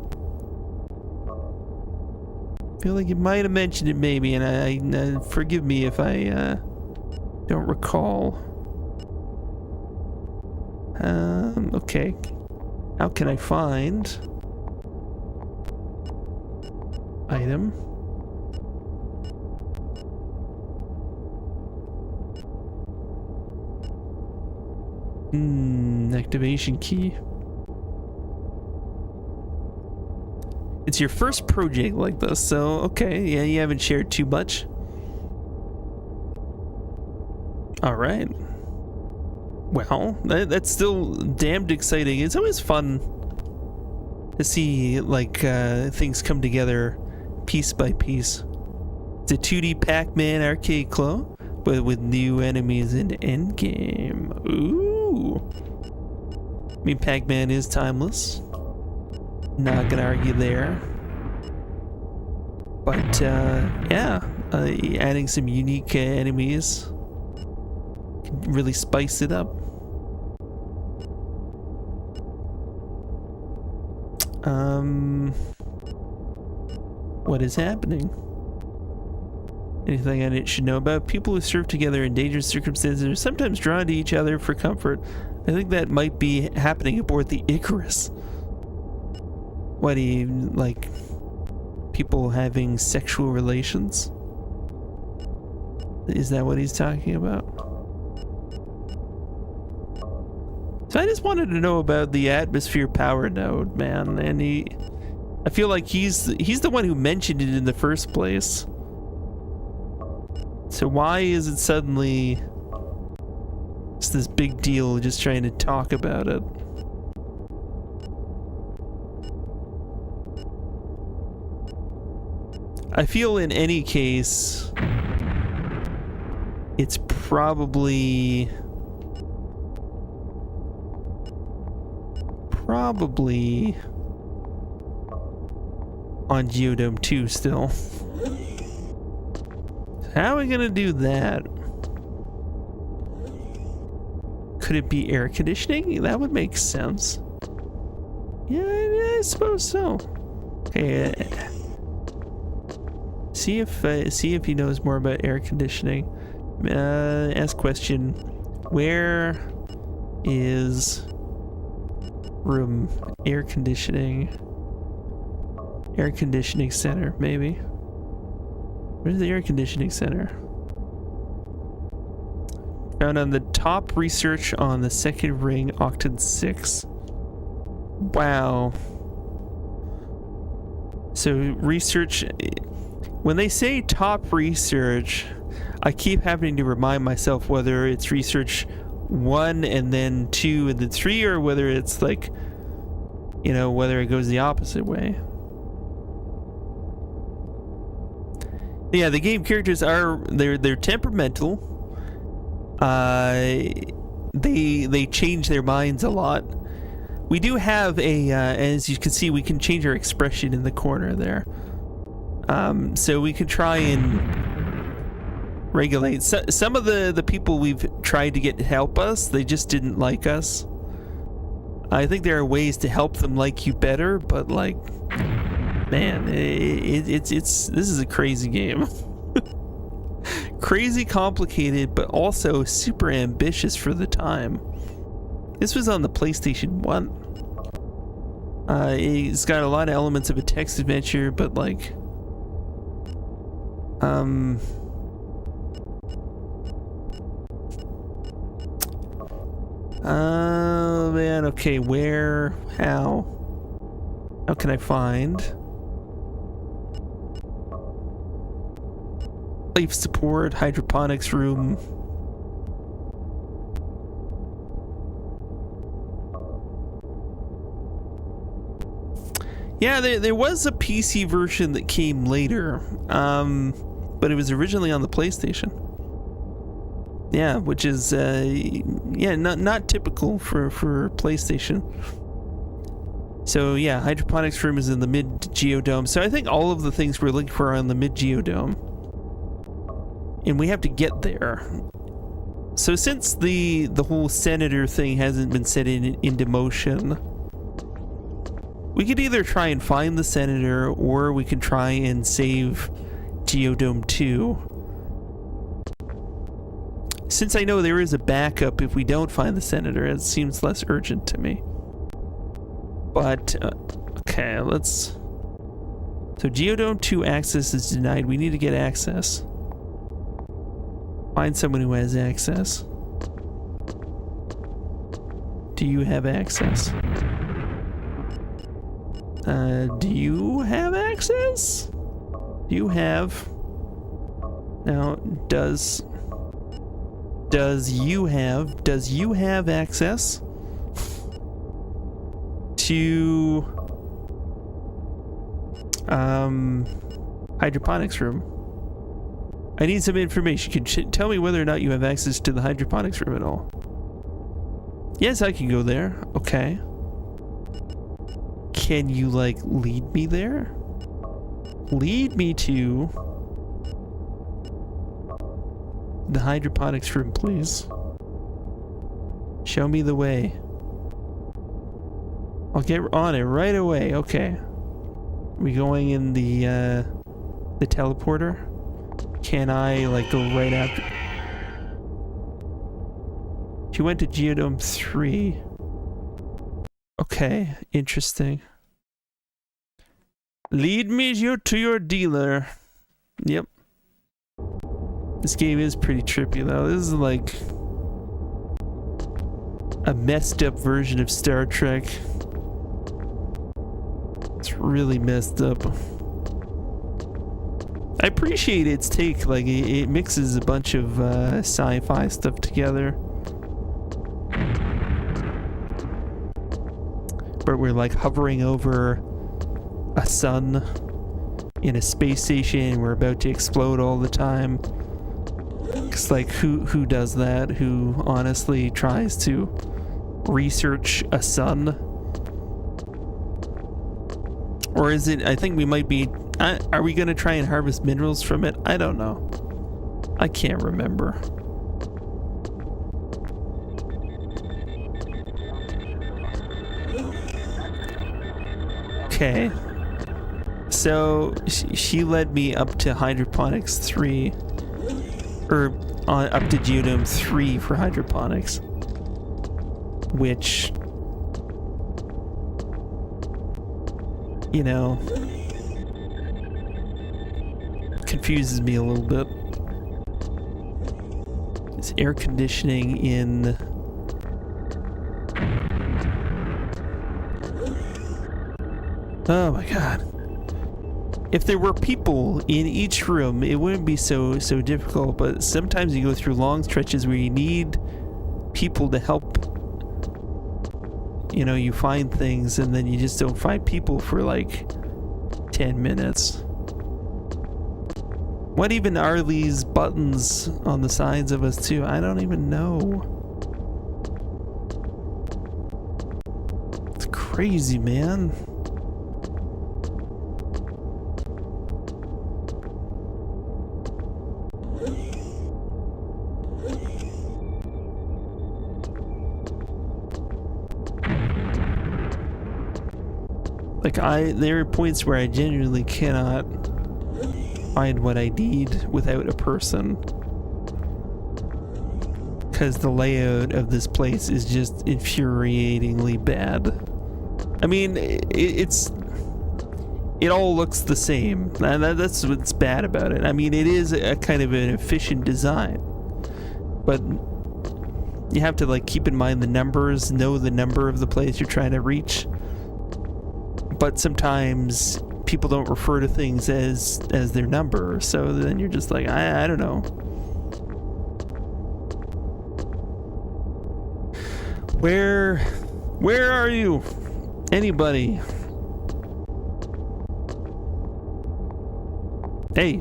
Feel like you might have mentioned it maybe, and I forgive me if I don't recall. Okay. How can I find item? Activation key. It's your first project like this, so okay, yeah, you haven't shared too much. Alright. Well, that's still damned exciting. It's always fun to see, like, things come together piece by piece. It's a 2D Pac-Man arcade clone, but with new enemies in endgame. Ooh. I mean, Pac-Man is timeless. Not gonna argue there. But, yeah, adding some unique enemies can really spice it up. What is happening? Anything I should know about? People who serve together in dangerous circumstances are sometimes drawn to each other for comfort. I think that might be happening aboard the Icarus. What do you, like, people having sexual relations? Is that what he's talking about? So I just wanted to know about the atmosphere power node, man, and I feel like he's the one who mentioned it in the first place. So why is it suddenly it's this big deal just trying to talk about it? I feel in any case it's probably on Geodome 2 still. How are we gonna do that? Could it be air conditioning? That would make sense. Yeah, I suppose so. Okay. See if he knows more about air conditioning. Ask question. Where is room air conditioning center? Maybe. Where's the air conditioning center? Found on the top research on the second ring, Octant 6. Wow. So research, when they say top research, I keep having to remind myself whether it's research 1 and then 2 and then 3, or whether it's like, you know, whether it goes the opposite way. Yeah, the game characters are they're temperamental. They change their minds a lot. We do have a as you can see, we can change our expression in the corner there. So we can try and regulate some of the people we've tried to get to help us. They just didn't like us. I think there are ways to help them like you better, but like, man, it's this is a crazy game. Crazy complicated, but also super ambitious for the time. This was on the PlayStation 1. It's got a lot of elements of a text adventure, but like, oh man, okay, where, how can I find life support, hydroponics room? Yeah, there was a PC version that came later, but it was originally on the PlayStation. Yeah, which is not typical for PlayStation. So yeah, hydroponics room is in the mid geodome. So I think all of the things we're looking for are on the mid geodome, and we have to get there. So since the whole senator thing hasn't been set into motion, we could either try and find the senator, or we can try and save Geodome 2. Since I know there is a backup if we don't find the senator, it seems less urgent to me. But, okay, let's... So Geodome 2 access is denied. We need to get access. Find someone who has access. Do you have access? Do you have access? Do you have... Now, does you have access to hydroponics room? I need some information. Can you tell me whether or not you have access to the hydroponics room at all? Yes, I can go there. Okay. Can you, like, lead me there? Lead me to the hydroponics room, please. Show me the way. I'll get on it right away. Okay. We going in the teleporter? Can I, like, go right after? She went to Geodome 3. Okay, interesting. Lead me to your dealer. Yep. This game is pretty trippy though. This is like a messed up version of Star Trek. It's really messed up. I appreciate its take. Like it mixes a bunch of sci-fi stuff together. But we're like hovering over a sun in a space station. We're about to explode all the time. It's like who does that? Who honestly tries to research a sun? Or is it? I think we might be. Are we going to try and harvest minerals from it? I don't know. I can't remember. Okay. So she led me up to Hydroponics 3. Or up to Geodome 3 for hydroponics. Which, you know, confuses me a little bit. It's air conditioning in... Oh my god. If there were people in each room, it wouldn't be so difficult, but sometimes you go through long stretches where you need people to help. You know, you find things and then you just don't find people for like 10 minutes. What even are these buttons on the sides of us too? I don't even know. It's crazy, man. Like there are points where I genuinely cannot find what I need without a person, because the layout of this place is just infuriatingly bad. I mean, it all looks the same, and that's what's bad about it. I mean, it is a kind of an efficient design, but you have to like keep in mind the numbers, know the number of the place you're trying to reach. But sometimes people don't refer to things as their number, so then you're just like, I don't know. Where are you? Anybody? Hey.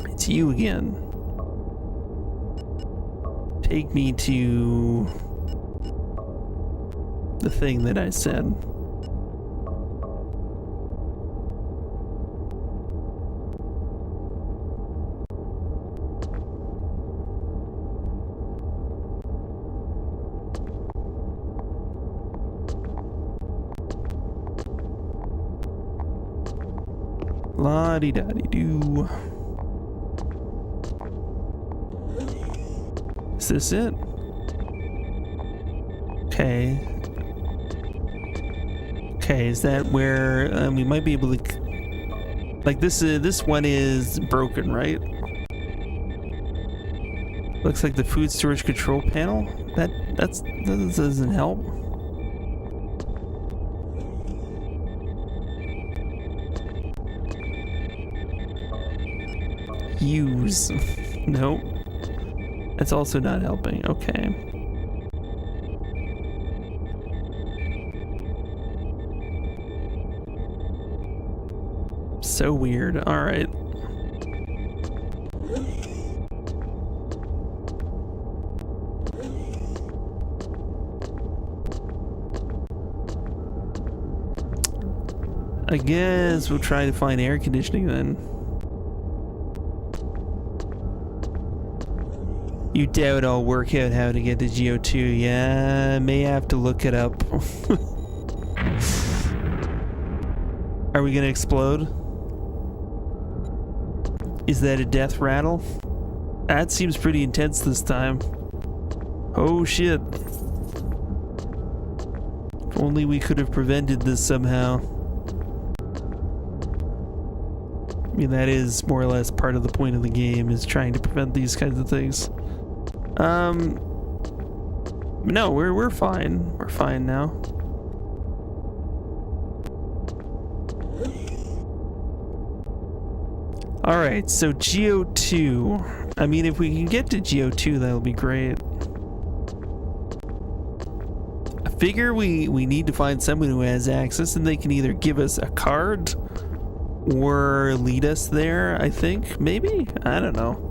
It's you again. Take me to the thing that I said. La-di-da-di-doo. Is this it? Okay. Okay, is that where we might be able to... Like this one is broken, right? Looks like the food storage control panel. That doesn't help. Use. Nope. That's also not helping. Okay. So weird. All right. I guess we'll try to find air conditioning then. You doubt I'll work out how to get to GO2. Yeah, I may have to look it up. Are we gonna explode? Is that a death rattle? That seems pretty intense this time. Oh shit. If only we could have prevented this somehow. I mean, that is more or less part of the point of the game, is trying to prevent these kinds of things. No, we're fine. We're fine now. Alright, so GO2. I mean, if we can get to GO2, that'll be great. I figure we need to find someone who has access, and they can either give us a card or lead us there, I think. Maybe? I don't know.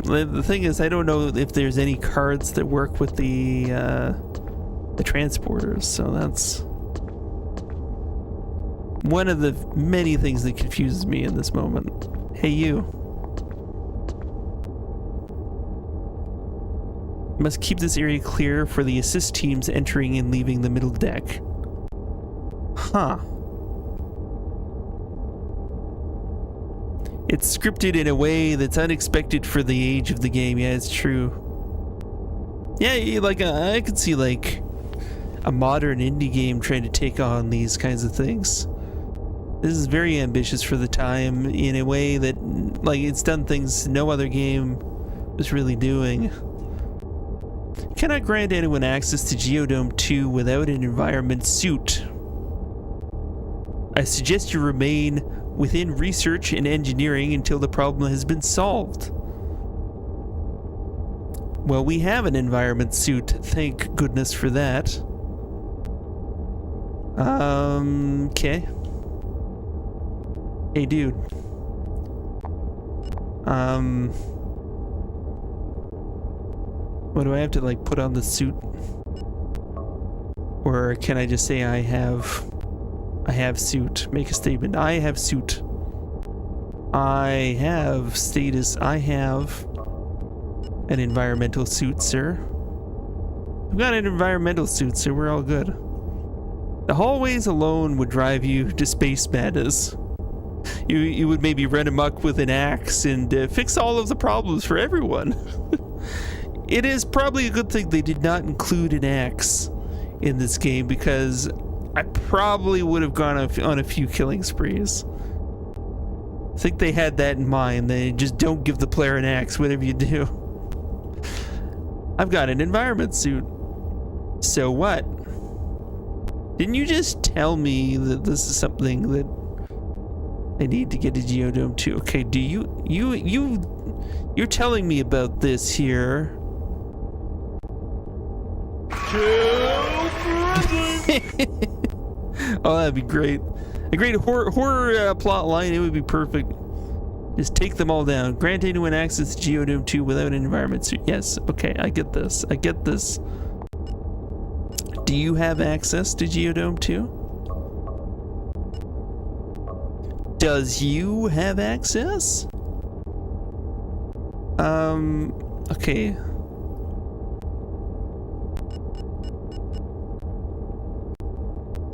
The thing is, I don't know if there's any cards that work with the transporters, so that's one of the many things that confuses me in this moment. Hey, you. Must keep this area clear for the assist teams entering and leaving the middle deck. Huh. It's scripted in a way that's unexpected for the age of the game. Yeah, it's true. Yeah, like I could see like a modern indie game trying to take on these kinds of things. This is very ambitious for the time in a way that, like, it's done things no other game was really doing. Cannot grant anyone access to Geodome 2 without an environment suit. I suggest you remain within research and engineering until the problem has been solved. Well, we have an environment suit, thank goodness for that. Okay. Hey, dude. What do I have to, like, put on the suit? Or can I just say I have suit? Make a statement. I have suit. I have status. I have an environmental suit, sir. I've got an environmental suit, so we're all good. The hallways alone would drive you to space madness. You would maybe run amok with an axe and fix all of the problems for everyone. It is probably a good thing they did not include an axe in this game, because I probably would have gone on a few killing sprees. I think they had that in mind. They just don't give the player an axe, whatever you do. I've got an environment suit. So what? Didn't you just tell me that this is something that I need to get to Geodome 2? Okay, do you're telling me about this here. Oh, that'd be great. A great horror plot line. It would be perfect. Just take them all down. Grant anyone access to Geodome 2 without an environment suit. Yes, okay, I get this. I get this. Do you have access to Geodome 2? Does you have access? Okay.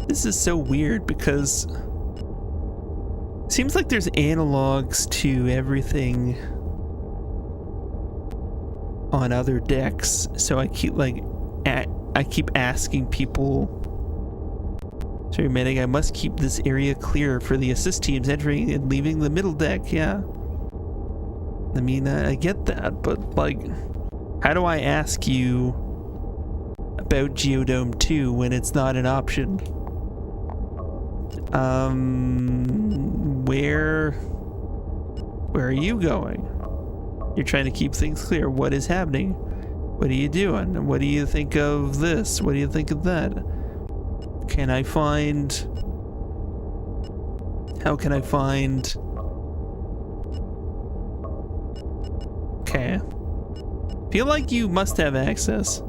This is so weird because it seems like there's analogs to everything on other decks, so I keep asking people. Sorry, Medic, I must keep this area clear for the assist teams entering and leaving the middle deck. Yeah, I mean, I get that, but like, how do I ask you about Geodome 2 when it's not an option? Where are you going? You're trying to keep things clear. What is happening? What are you doing? What do you think of this? What do you think of that? Can I find... How can I find... Okay. Feel like you must have access.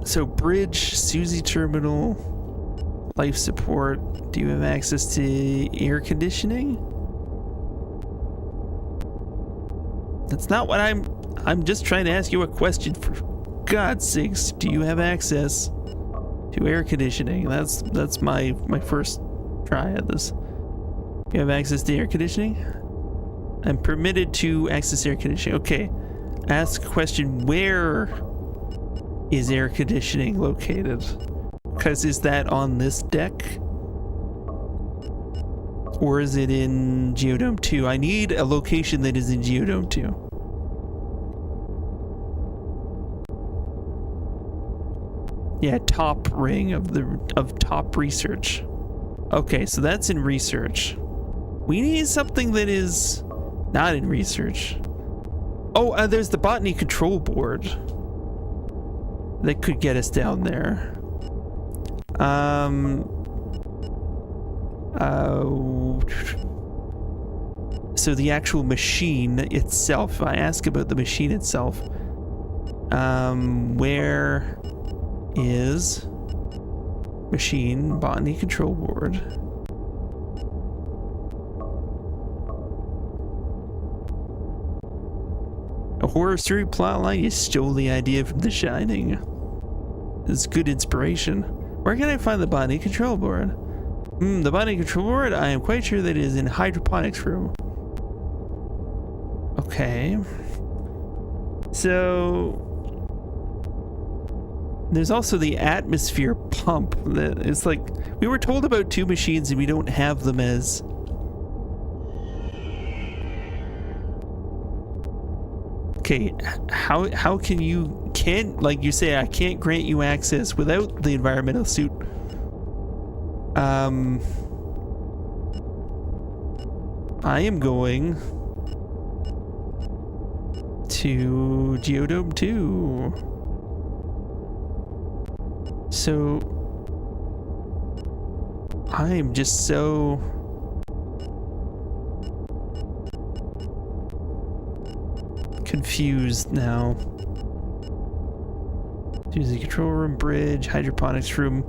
So bridge, Susie terminal, life support. Do you have access to air conditioning? That's not what I'm just trying to ask you a question, for God's sakes. Do you have access to air conditioning? That's my first try at this. You have access to air conditioning? I'm permitted to access air conditioning. Okay. Ask a question, where is air conditioning located? Because is that on this deck? Or is it in Geodome 2? I need a location that is in Geodome 2. Yeah, top ring of top research. Okay, so that's in research. We need something that is not in research. Oh, there's the botany control board that could get us down there. So the actual machine itself, I ask about the machine itself. Where is machine botany control board? A horror story plotline? You stole the idea from The Shining. It's good inspiration. Where can I find the botany control board? The botany control board? I am quite sure that it is in hydroponics room. Okay. So there's also the atmosphere pump. That it's like we were told about two machines and we don't have them as. Okay, how can you like you say I can't grant you access without the environmental suit? I am going to Geodome 2. So I am just so confused now. Use the control room, bridge, hydroponics room.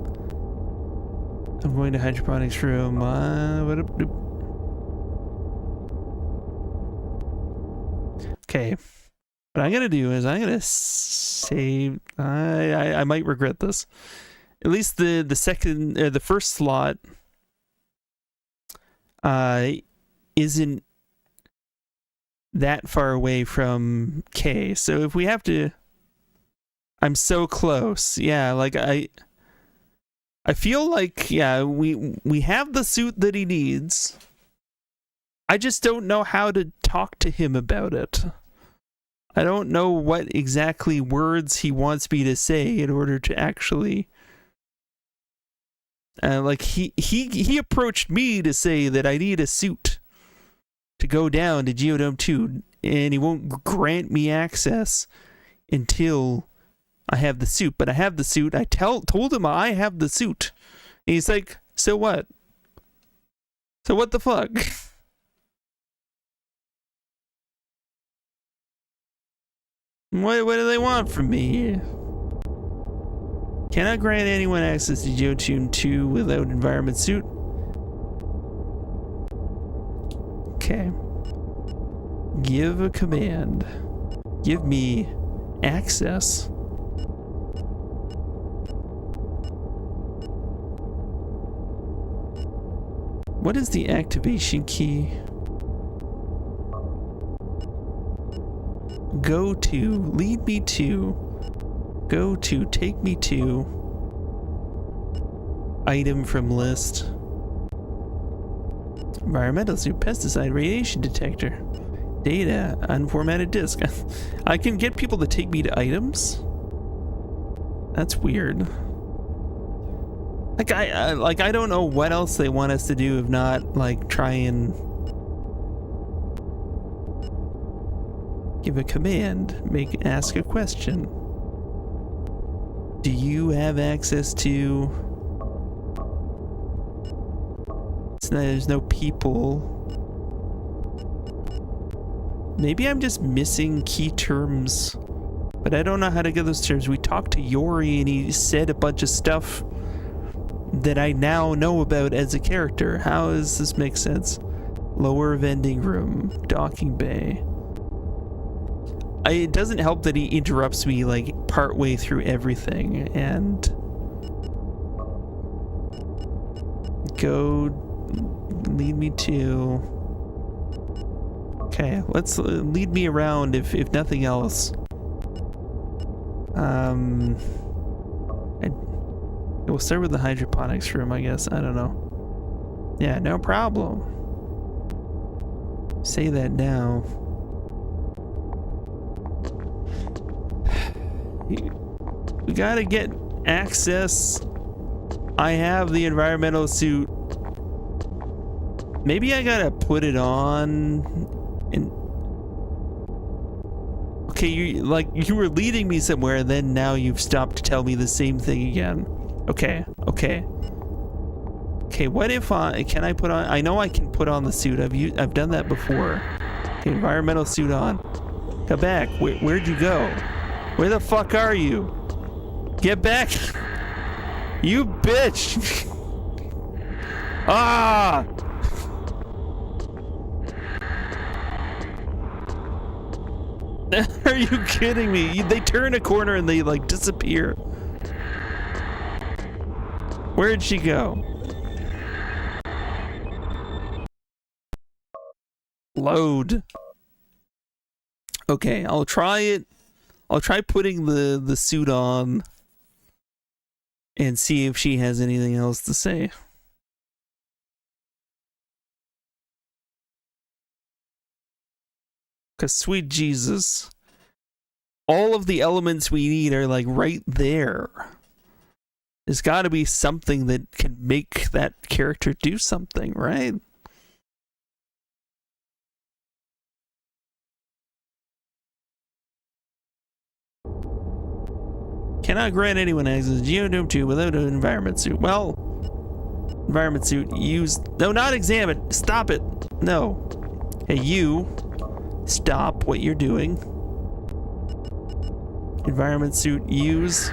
I'm going to hydroponics room. Okay. What I'm gonna do is I'm gonna save. I might regret this. At least the second or the first slot isn't that far away from K. So if we have to, I'm so close. Yeah, like I feel like, yeah, we have the suit that he needs. I just don't know how to talk to him about it. I don't know what exactly words he wants me to say in order to actually like he approached me to say that I need a suit to go down to Geodome 2, and he won't grant me access until I have the suit. But I have the suit. I told him I have the suit. And he's like, so what? So what the fuck? What do they want from me? Cannot grant anyone access to Jotun 2 without environment suit. Okay. Give a command. Give me access. What is the activation key? Go to, lead me to, go to, take me to, item from list. Environmental suit, pesticide, radiation detector, data, unformatted disk. I can get people to take me to items? That's weird. Like I don't know what else they want us to do if not like try and give a command, ask a question. Do you have access to? There's no people. Maybe I'm just missing key terms, but I don't know how to get those terms. We talked to Yori and he said a bunch of stuff that I now know about as a character. How does this make sense? Lower vending room, docking bay. It doesn't help that he interrupts me like partway through everything and go lead me to. Okay, let's lead me around if nothing else. We'll start with the hydroponics room, I guess. I don't know. Yeah, no problem. Say that now. We gotta get access. I have the environmental suit. Maybe I gotta put it on and okay, you were leading me somewhere and then now you've stopped to tell me the same thing again. Okay, what if can I put on, I know I can put on the suit. I've done that before. Okay, environmental suit on. Come back. Where'd you go? Where the fuck are you? Get back! You bitch! Ah! Are you kidding me? They turn a corner and they like disappear. Where'd she go? Load. Okay, I'll try it. I'll try putting the suit on and see if she has anything else to say. Because sweet Jesus, all of the elements we need are like right there. There's got to be something that can make that character do something, right? Cannot grant anyone access to Geodome 2 without an environment suit. Well, environment suit used. No, not examine. Stop it. No. Hey, you. Stop what you're doing. Environment suit use.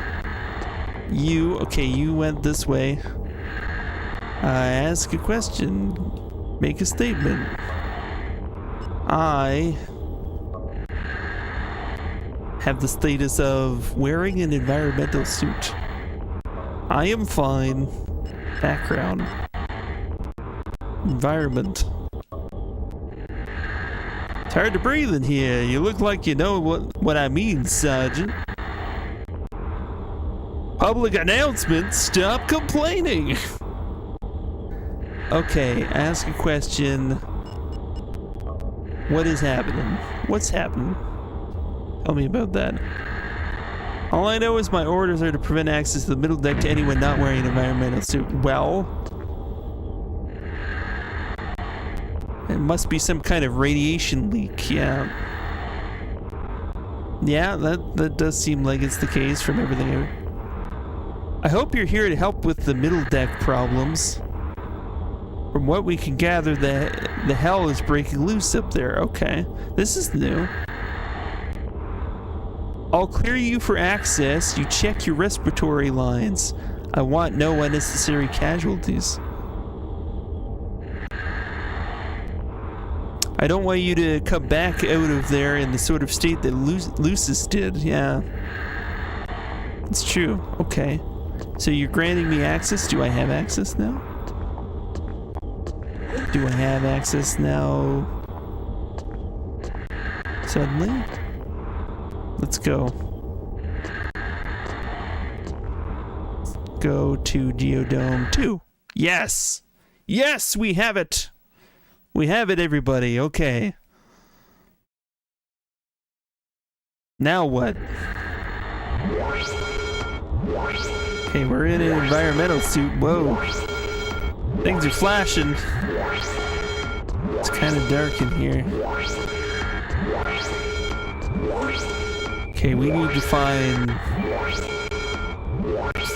You. Okay, you went this way. Ask a question. Make a statement. I have the status of wearing an environmental suit. I am fine. Background. Environment. It's hard to breathe in here. You look like you know what I mean, Sergeant. Public announcement, stop complaining. Okay, ask a question. What is happening? What's happening? Tell me about that. All I know is my orders are to prevent access to the middle deck to anyone not wearing an environmental suit. Well, it must be some kind of radiation leak, yeah. Yeah, that does seem like it's the case from everything. I hope you're here to help with the middle deck problems. From what we can gather, the hell is breaking loose up there. Okay, this is new. I'll clear you for access. You check your respiratory lines. I want no unnecessary casualties. I don't want you to come back out of there in the sort of state that Lucis did. Yeah. It's true. Okay. So you're granting me access? Do I have access now? Do I have access now? Suddenly? Let's go. Go to Geodome 2. Yes! Yes, we have it! We have it, everybody. Okay. Now what? Okay, we're in an environmental suit. Whoa. Things are flashing. It's kind of dark in here. Okay, we need to find...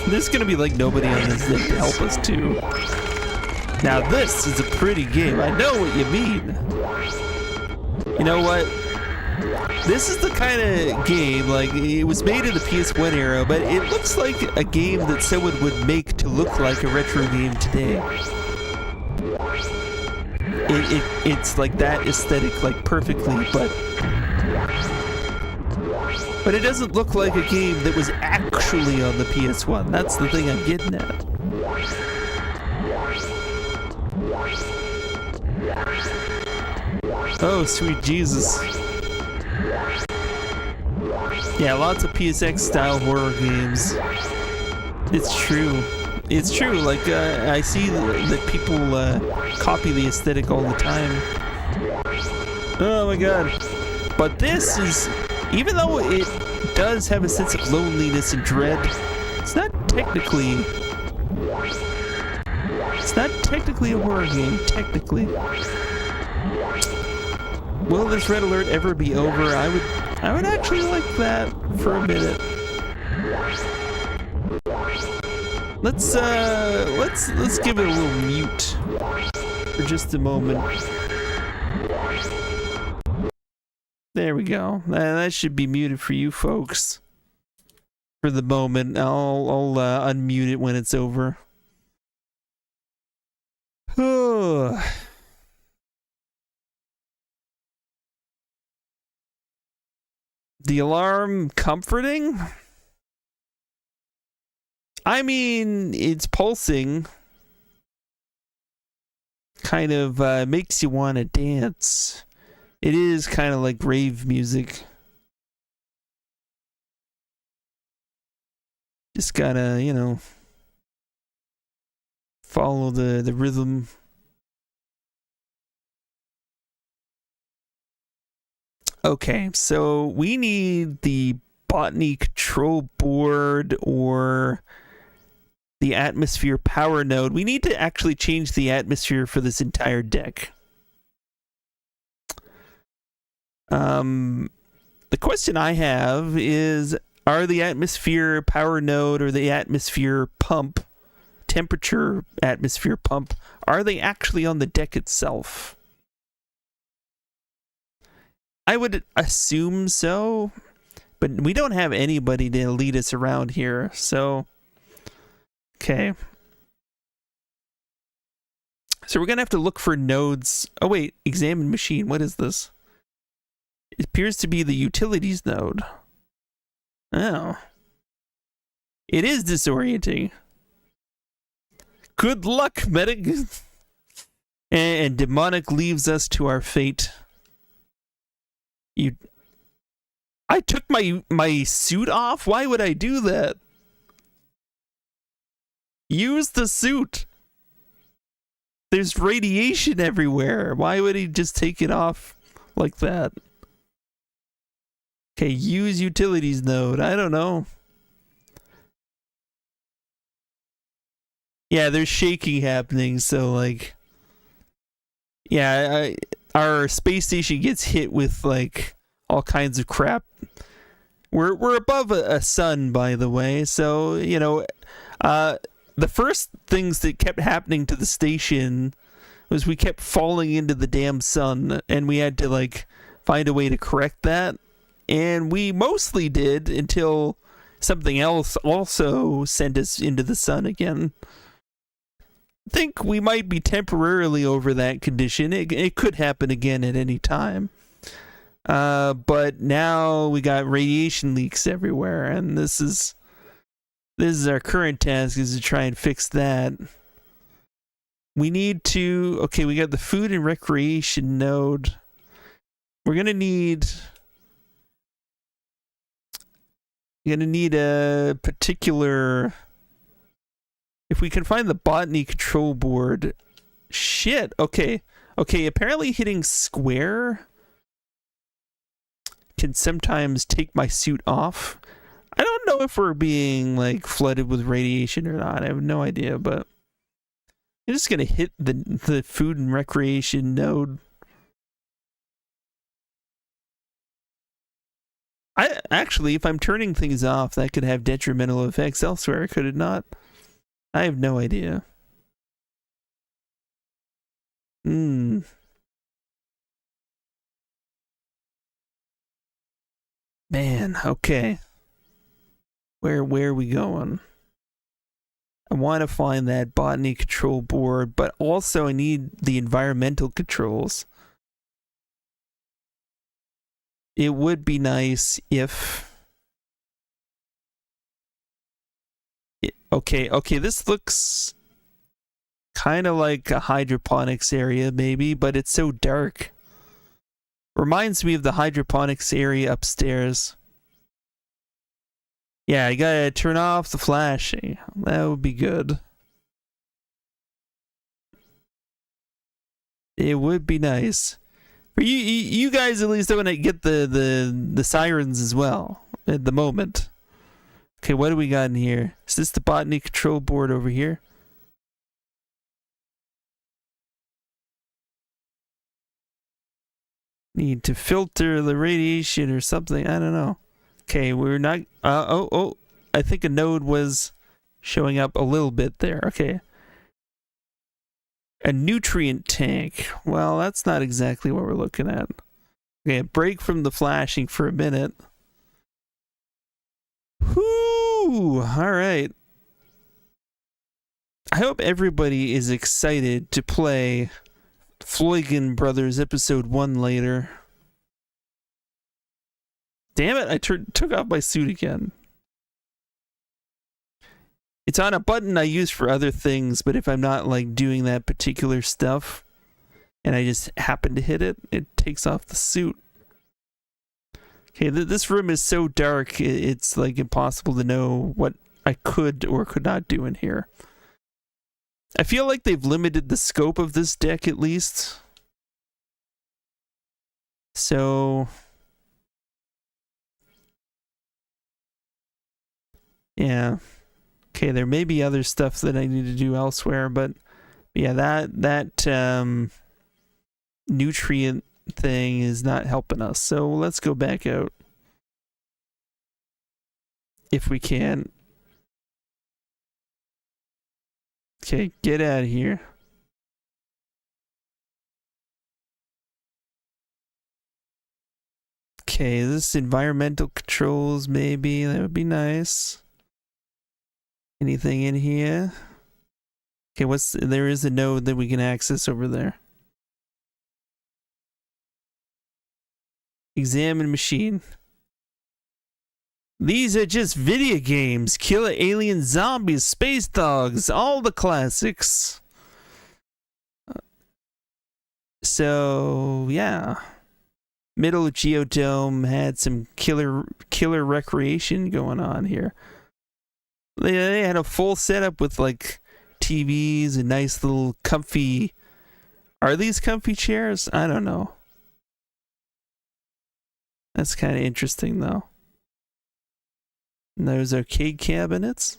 There's gonna be like nobody on this thing to help us too. Now this is a pretty game. I know what you mean. You know what? This is the kind of game, like, it was made in the PS1 era, but it looks like a game that someone would make to look like a retro game today. It's like that aesthetic, like, perfectly, but it doesn't look like a game that was actually on the PS1. That's the thing I'm getting at. Oh, sweet Jesus. Yeah, lots of PSX style horror games. It's true. It's true. Like, I see that people copy the aesthetic all the time. Oh my god. But this is, even though it does have a sense of loneliness and dread, it's not technically a horror game, technically. Will this red alert ever be over? I would actually like that for a minute. Let's give it a little mute for just a moment. There we go. That should be muted for you folks for the moment. I'll unmute it when it's over. The alarm comforting? I mean, it's pulsing. Kind of makes you want to dance. It is kind of like rave music. Just gotta, you know, follow the rhythm. Okay, so we need the botany control board or the atmosphere power node. We need to actually change the atmosphere for this entire deck. The question I have is, are the atmosphere power node or the atmosphere pump, temperature atmosphere pump, are they actually on the deck itself? I would assume so, but we don't have anybody to lead us around here, so... Okay. So we're going to have to look for nodes... Oh wait, examine machine, what is this? It appears to be the utilities node. Oh. It is disorienting. Good luck, medic! And demonic leaves us to our fate. I took my suit off? Why would I do that? Use the suit. There's radiation everywhere. Why would he just take it off like that? Okay, use utilities node. I don't know. Yeah, there's shaking happening, so like... Yeah, our space station gets hit with like all kinds of crap. We're above a sun, by the way. So the first things that kept happening to the station was we kept falling into the damn sun, and we had to like find a way to correct that. And we mostly did until something else also sent us into the sun again. I think we might be temporarily over that condition. It could happen again at any time. But now we got radiation leaks everywhere, and this is our current task, is to try and fix that. We need to... Okay, we got the food and recreation node. We're gonna need a particular... If we can find the botany control board... Shit, okay. Okay, apparently hitting square can sometimes take my suit off. I don't know if we're being like flooded with radiation or not. I have no idea, but I'm just gonna hit the food and recreation node. Actually, if I'm turning things off, that could have detrimental effects elsewhere, could it not? I have no idea. Man, okay. Where are we going? I want to find that botany control board, but also I need the environmental controls. It would be nice if... Okay, this looks kind of like a hydroponics area, maybe, but it's so dark. Reminds me of the hydroponics area upstairs. Yeah, you gotta turn off the flashing. That would be good. It would be nice. For you guys at least don't want to get the sirens as well at the moment. Okay, what do we got in here? Is this the botany control board over here? Need to filter the radiation or something. I don't know. Okay, we're not... Oh, I think a node was showing up a little bit there. Okay. A nutrient tank. Well, that's not exactly what we're looking at. Okay, break from the flashing for a minute. Whoo! Alright. I hope everybody is excited to play Floygen Brothers Episode 1 later. Damn it, I took off my suit again. It's on a button I use for other things, but if I'm not like doing that particular stuff and I just happen to hit it, it takes off the suit. Okay, this room is so dark, it's like impossible to know what I could or could not do in here. I feel like they've limited the scope of this deck at least. So... yeah. Okay, there may be other stuff that I need to do elsewhere, but yeah, that nutrient thing is not helping us. So let's go back out. If we can. Okay, get out of here. Okay, this environmental controls maybe, that would be nice. Anything in here? Okay, there is a node that we can access over there. Examine machine. These are just video games. Killer alien zombies, space dogs, all the classics. So, yeah. Middle Geodome had some killer recreation going on here. They had a full setup with like TVs and nice little comfy... Are these comfy chairs? I don't know. That's kind of interesting though. And those arcade cabinets.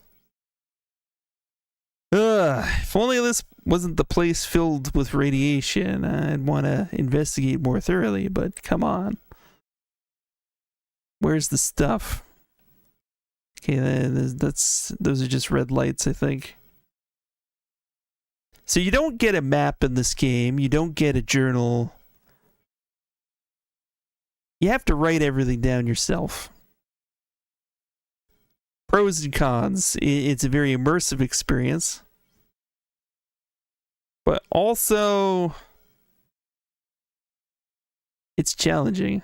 If only this wasn't the place filled with radiation, I'd want to investigate more thoroughly, but come on. Where's the stuff? Okay, those are just red lights, I think. So you don't get a map in this game. You don't get a journal. You have to write everything down yourself. Pros and cons. It's a very immersive experience. But also, it's challenging.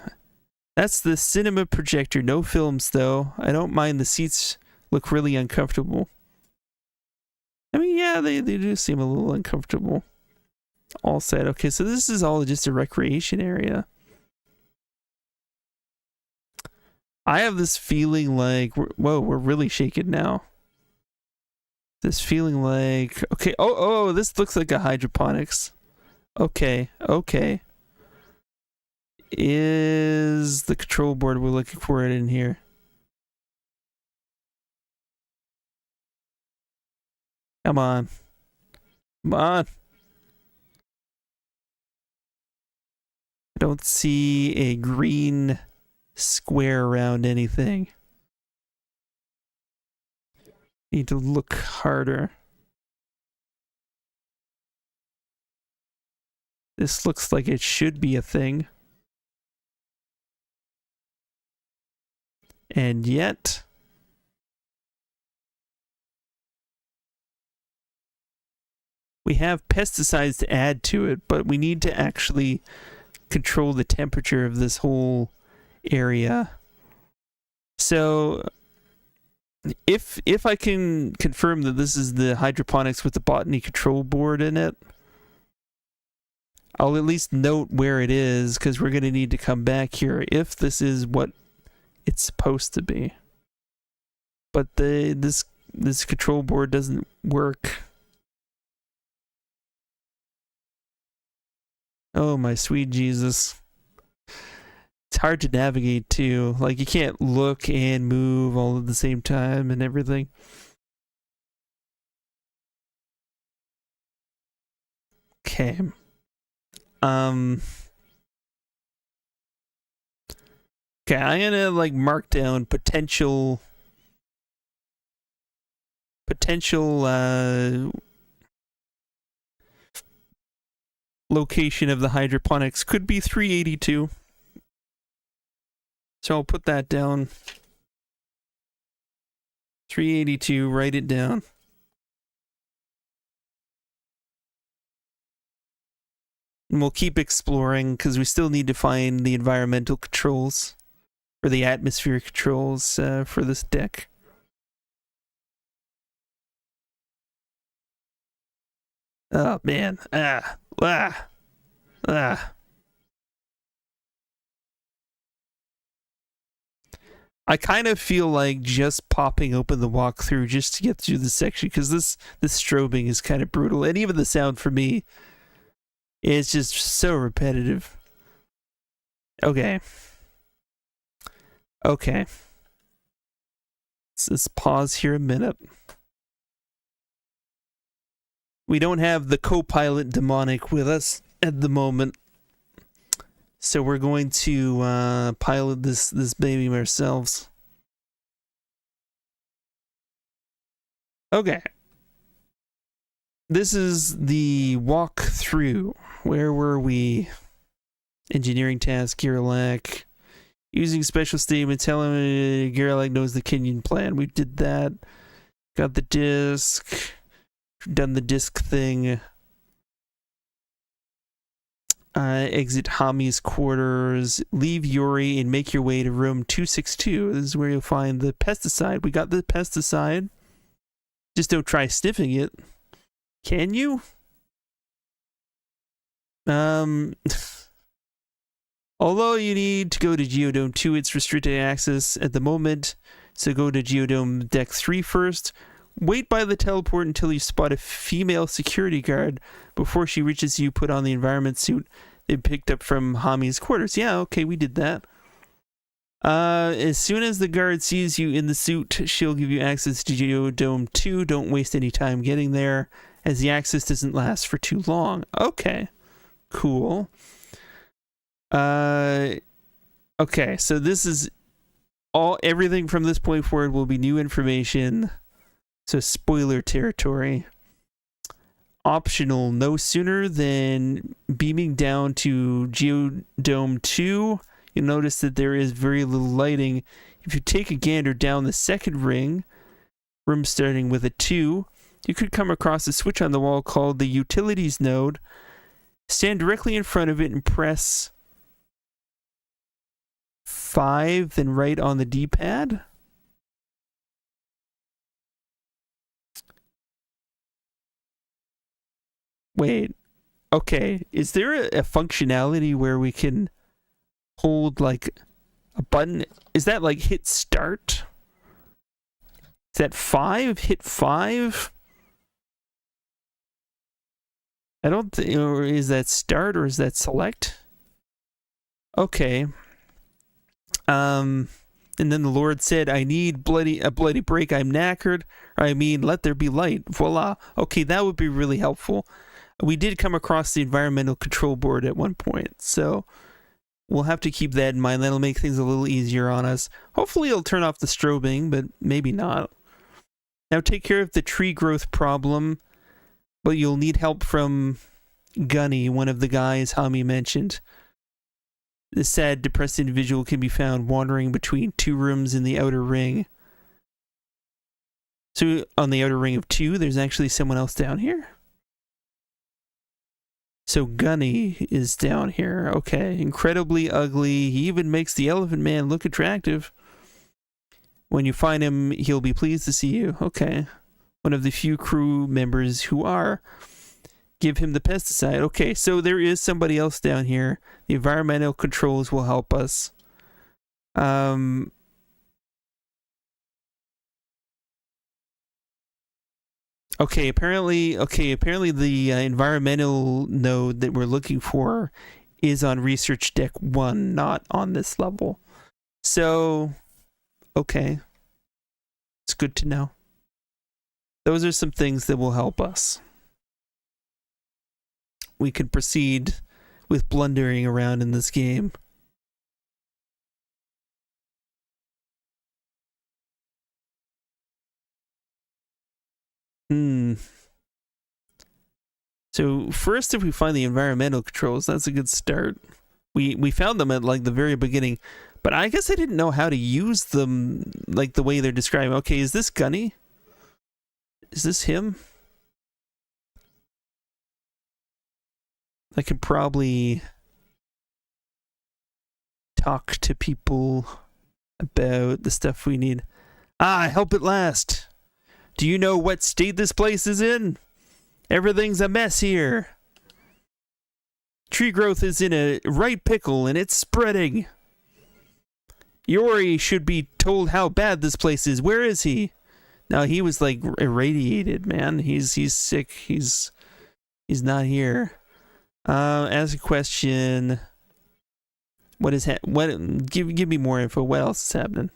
That's the cinema projector. No films, though. I don't mind the seats look really uncomfortable. I mean, yeah, they do seem a little uncomfortable. All set. Okay, so this is all just a recreation area. I have this feeling like, whoa, we're really shaking now. This feeling like, okay, oh, this looks like a hydroponics. Okay. Is the control board we're looking for it in here? Come on. I don't see a green square around anything. Need to look harder. This looks like it should be a thing. And yet, we have pesticides to add to it, but we need to actually control the temperature of this whole area. So if I can confirm that this is the hydroponics with the botany control board in it, I'll at least note where it is, because we're going to need to come back here if this is what it's supposed to be. But this control board doesn't work. Oh my sweet Jesus. It's hard to navigate too. Like, you can't look and move all at the same time and everything. Okay. Okay, I'm gonna like mark down potential location of the hydroponics. Could be 382. So I'll put that down. 382, write it down. And we'll keep exploring, because we still need to find the environmental controls, or the atmospheric controls for this deck. Oh man. I kind of feel like just popping open the walkthrough just to get through this section, because this strobing is kind of brutal, and even the sound for me is just so repetitive. Okay. Let's pause here a minute. We don't have the co-pilot demonic with us at the moment, so we're going to pilot this baby ourselves. Okay. This is the walkthrough. Where were we? Engineering task, Gerlach. Using special statement, telling Gerlach knows the Kenyan plan. We did that. Got the disc. Done the disc thing. Exit Hami's quarters. Leave Yuri and make your way to room 262. This is where you'll find the pesticide. We got the pesticide. Just don't try sniffing it. Can you? Although you need to go to Geodome 2, it's restricted access at the moment, so go to Geodome Deck 3 first. Wait by the teleport until you spot a female security guard. Before she reaches you, put on the environment suit they picked up from Hami's quarters. Yeah, okay, we did that. As soon as the guard sees you in the suit, she'll give you access to Geodome 2. Don't waste any time getting there, as the access doesn't last for too long. Okay, cool. Okay, so this is everything from this point forward will be new information. So spoiler territory. Optional, no sooner than beaming down to Geodome 2, you'll notice that there is very little lighting. If you take a gander down the second room starting with a 2, you could come across a switch on the wall called the Utilities node. Stand directly in front of it and press 5, then right on the D-pad. Wait, okay, is there a functionality where we can hold like a button? Is that like hit start? Is that 5? Hit 5? I don't think, or is that start or is that select? Okay. And then the Lord said, I need a bloody break, I'm knackered. Or I mean, let there be light. Voila. Okay, that would be really helpful. We did come across the environmental control board at one point, so we'll have to keep that in mind. That'll make things a little easier on us. Hopefully it'll turn off the strobing, but maybe not. Now take care of the tree growth problem, but you'll need help from Gunny, one of the guys Hami mentioned. The sad, depressed individual can be found wandering between 2 rooms in the outer ring. So on the outer ring of 2, there's actually someone else down here? So Gunny is down here. Okay, incredibly ugly. He even makes the Elephant Man look attractive. When you find him, he'll be pleased to see you. Okay. One of the few crew members who are. Give him the pesticide. Okay, so there is somebody else down here. The environmental controls will help us. Okay, apparently the environmental node that we're looking for is on research deck 1, not on this level. So, okay. It's good to know. Those are some things that will help us. We can proceed with blundering around in this game. So first, if we find the environmental controls, that's a good start. We found them at like the very beginning, but I guess I didn't know how to use them like the way they're describing. Okay, is this Gunny? Is this him? I could probably talk to people about the stuff we need. Ah, help at last. Do you know what state this place is in? Everything's a mess here. Tree growth is in a right pickle and it's spreading. Yori should be told how bad this place is. Where is he? No, he was like irradiated, man. He's sick. He's not here. Ask a question. What is give me more info. What else is happening?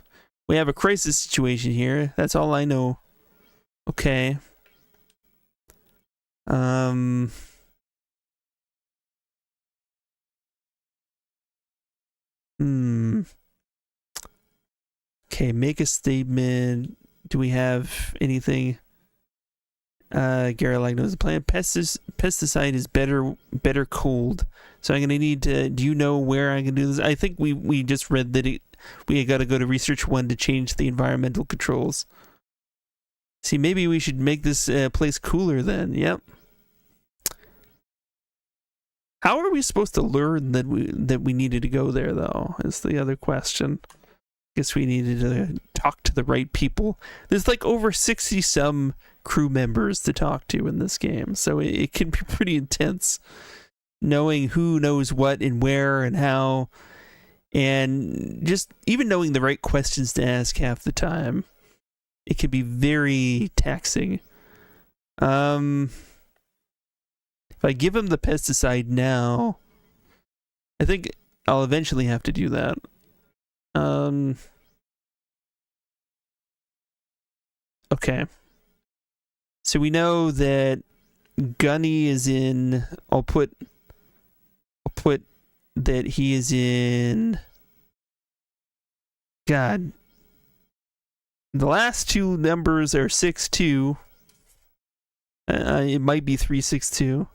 We have a crisis situation here. That's all I know. Okay. Okay, make a statement. Do we have anything? Garrett knows the plan. Pesticide is better cold. So I'm gonna need to. Do you know where I can do this? I think we just read that we got to go to research 1 to change the environmental controls. See, maybe we should make this place cooler then. Yep. How are we supposed to learn that we needed to go there, though, is the other question. Guess we needed to talk to the right people. There's like over 60-some crew members to talk to in this game, so it can be pretty intense knowing who knows what and where and how, and just even knowing the right questions to ask half the time. It can be very taxing. If I give him the pesticide now, I think I'll eventually have to do that. Okay. So we know that Gunny is in. I'll put that he is in. God, The last two numbers are 6-2. It might be 362.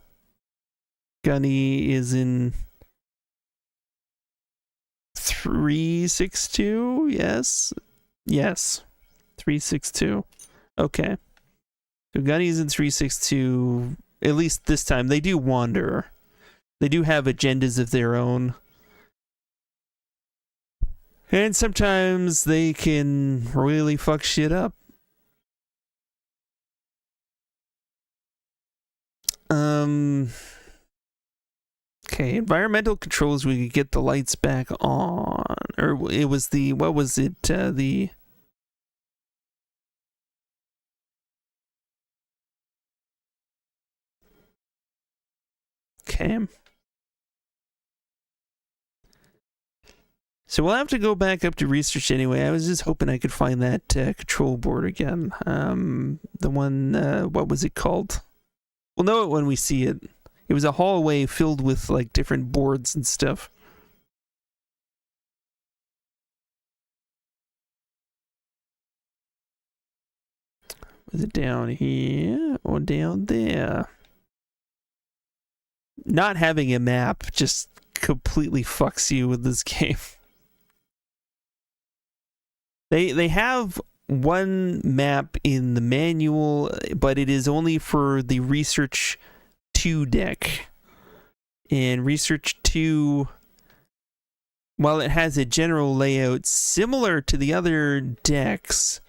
Gunny is in 362. Yes. 362. Okay. So Gunny's in 362. At least this time. They do wander. They do have agendas of their own. And sometimes they can really fuck shit up. Okay, environmental controls, we could get the lights back on. Or it was the, what was it? The... Okay. So we'll have to go back up to research anyway. I was just hoping I could find that control board again. The one, what was it called? We'll know it when we see it. It was a hallway filled with like different boards and stuff. Was it down here or down there? Not having a map just completely fucks you with this game. They have one map in the manual, but it is only for the Research 2 deck. And Research 2, while it has a general layout similar to the other decks,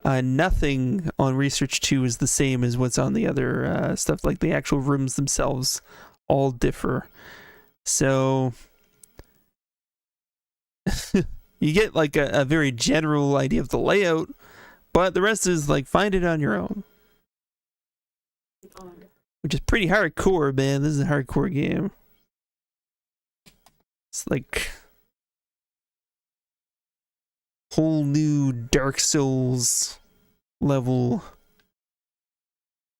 nothing on Research 2 is the same as what's on the other stuff. Like the actual rooms themselves all differ. So you get like a very general idea of the layout, but the rest is like find it on your own. Which is pretty hardcore, man. This is a hardcore game. It's like whole new Dark Souls level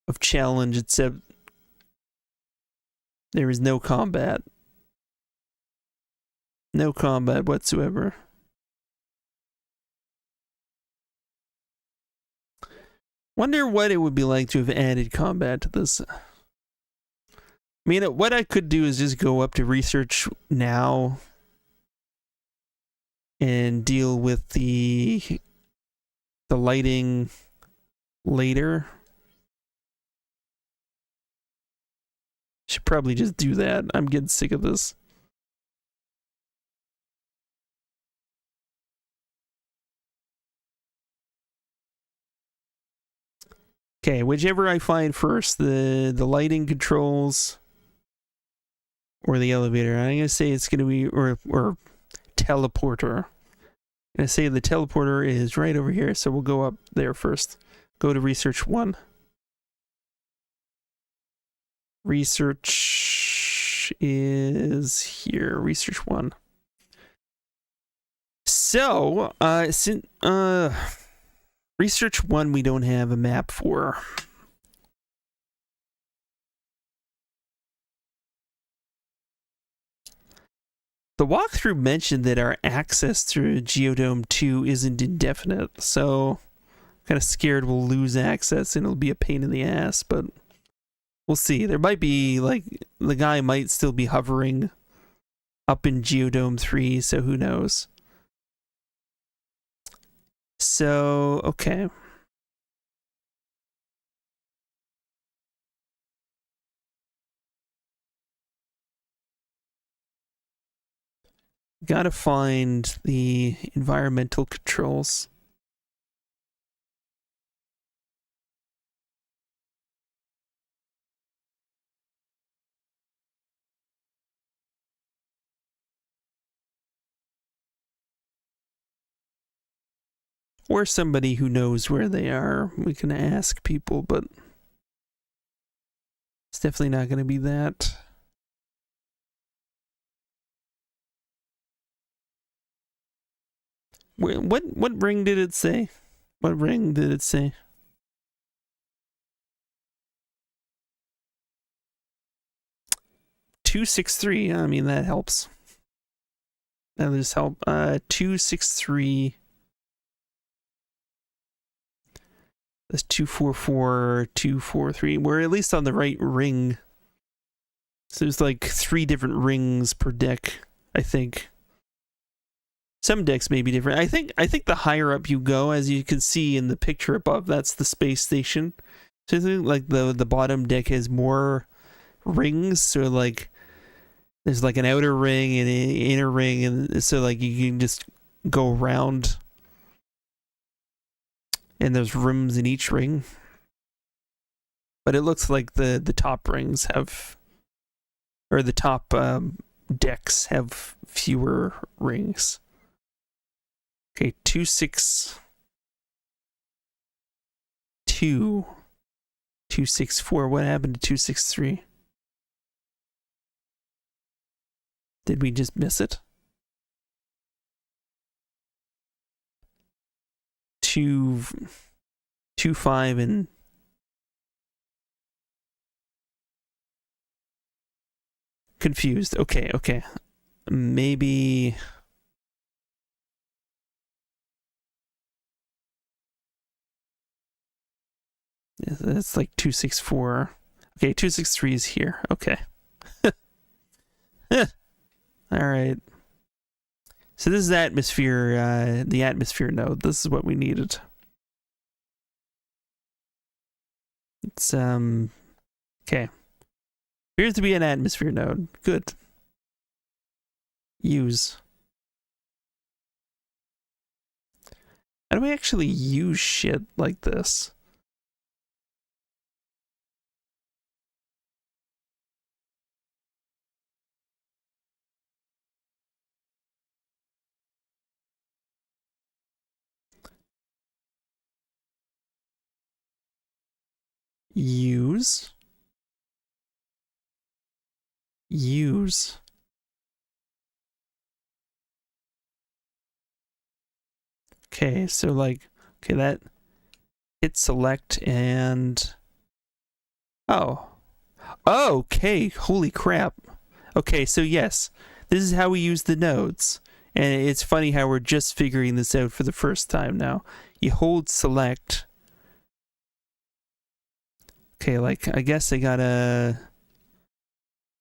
of challenge, except there is no combat. No combat whatsoever. Wonder what it would be like to have added combat to this. I mean, what I could do is just go up to research now and deal with the lighting later. Should probably just do that. I'm getting sick of this. Okay, whichever I find first, the lighting controls or the elevator. I'm gonna say it's gonna be or teleporter. I'm gonna say the teleporter is right over here, so we'll go up there first. Go to research 1. Research is here. Research 1. So, Research 1 we don't have a map for. The walkthrough mentioned that our access through Geodome 2 isn't indefinite, so I'm kind of scared we'll lose access and it'll be a pain in the ass, but we'll see. There might be, like, the guy might still be hovering up in Geodome 3, so who knows. So, okay. Gotta find the environmental controls. Or somebody who knows where they are. We can ask people, but it's definitely not going to be that. What ring did it say? What ring did it say? $263. I mean, that helps. That just help. $263. That's 244, 243. We're at least on the right ring. So there's like 3 different rings per deck, I think. Some decks may be different. I think the higher up you go, as you can see in the picture above, that's the space station. So I think like the bottom deck has more rings. So like there's like an outer ring and an inner ring, and so like you can just go around. And there's rooms in each ring. But it looks like the top rings have, or the top decks have fewer rings. Okay, 262, 264. What happened to 263? Did we just miss it? 225 and confused. Okay. Maybe that's like 264. Okay, 263 is here. Okay. All right. So this is atmosphere, the atmosphere node. This is what we needed. It's okay. Appears to be an atmosphere node. Good. Use. How do we actually use shit like this? Use. Okay, so like, okay, that hit select and okay, holy crap. Okay, so yes, this is how we use the nodes. And it's funny how we're just figuring this out for the first time now. You hold select. Okay, like, I guess I gotta...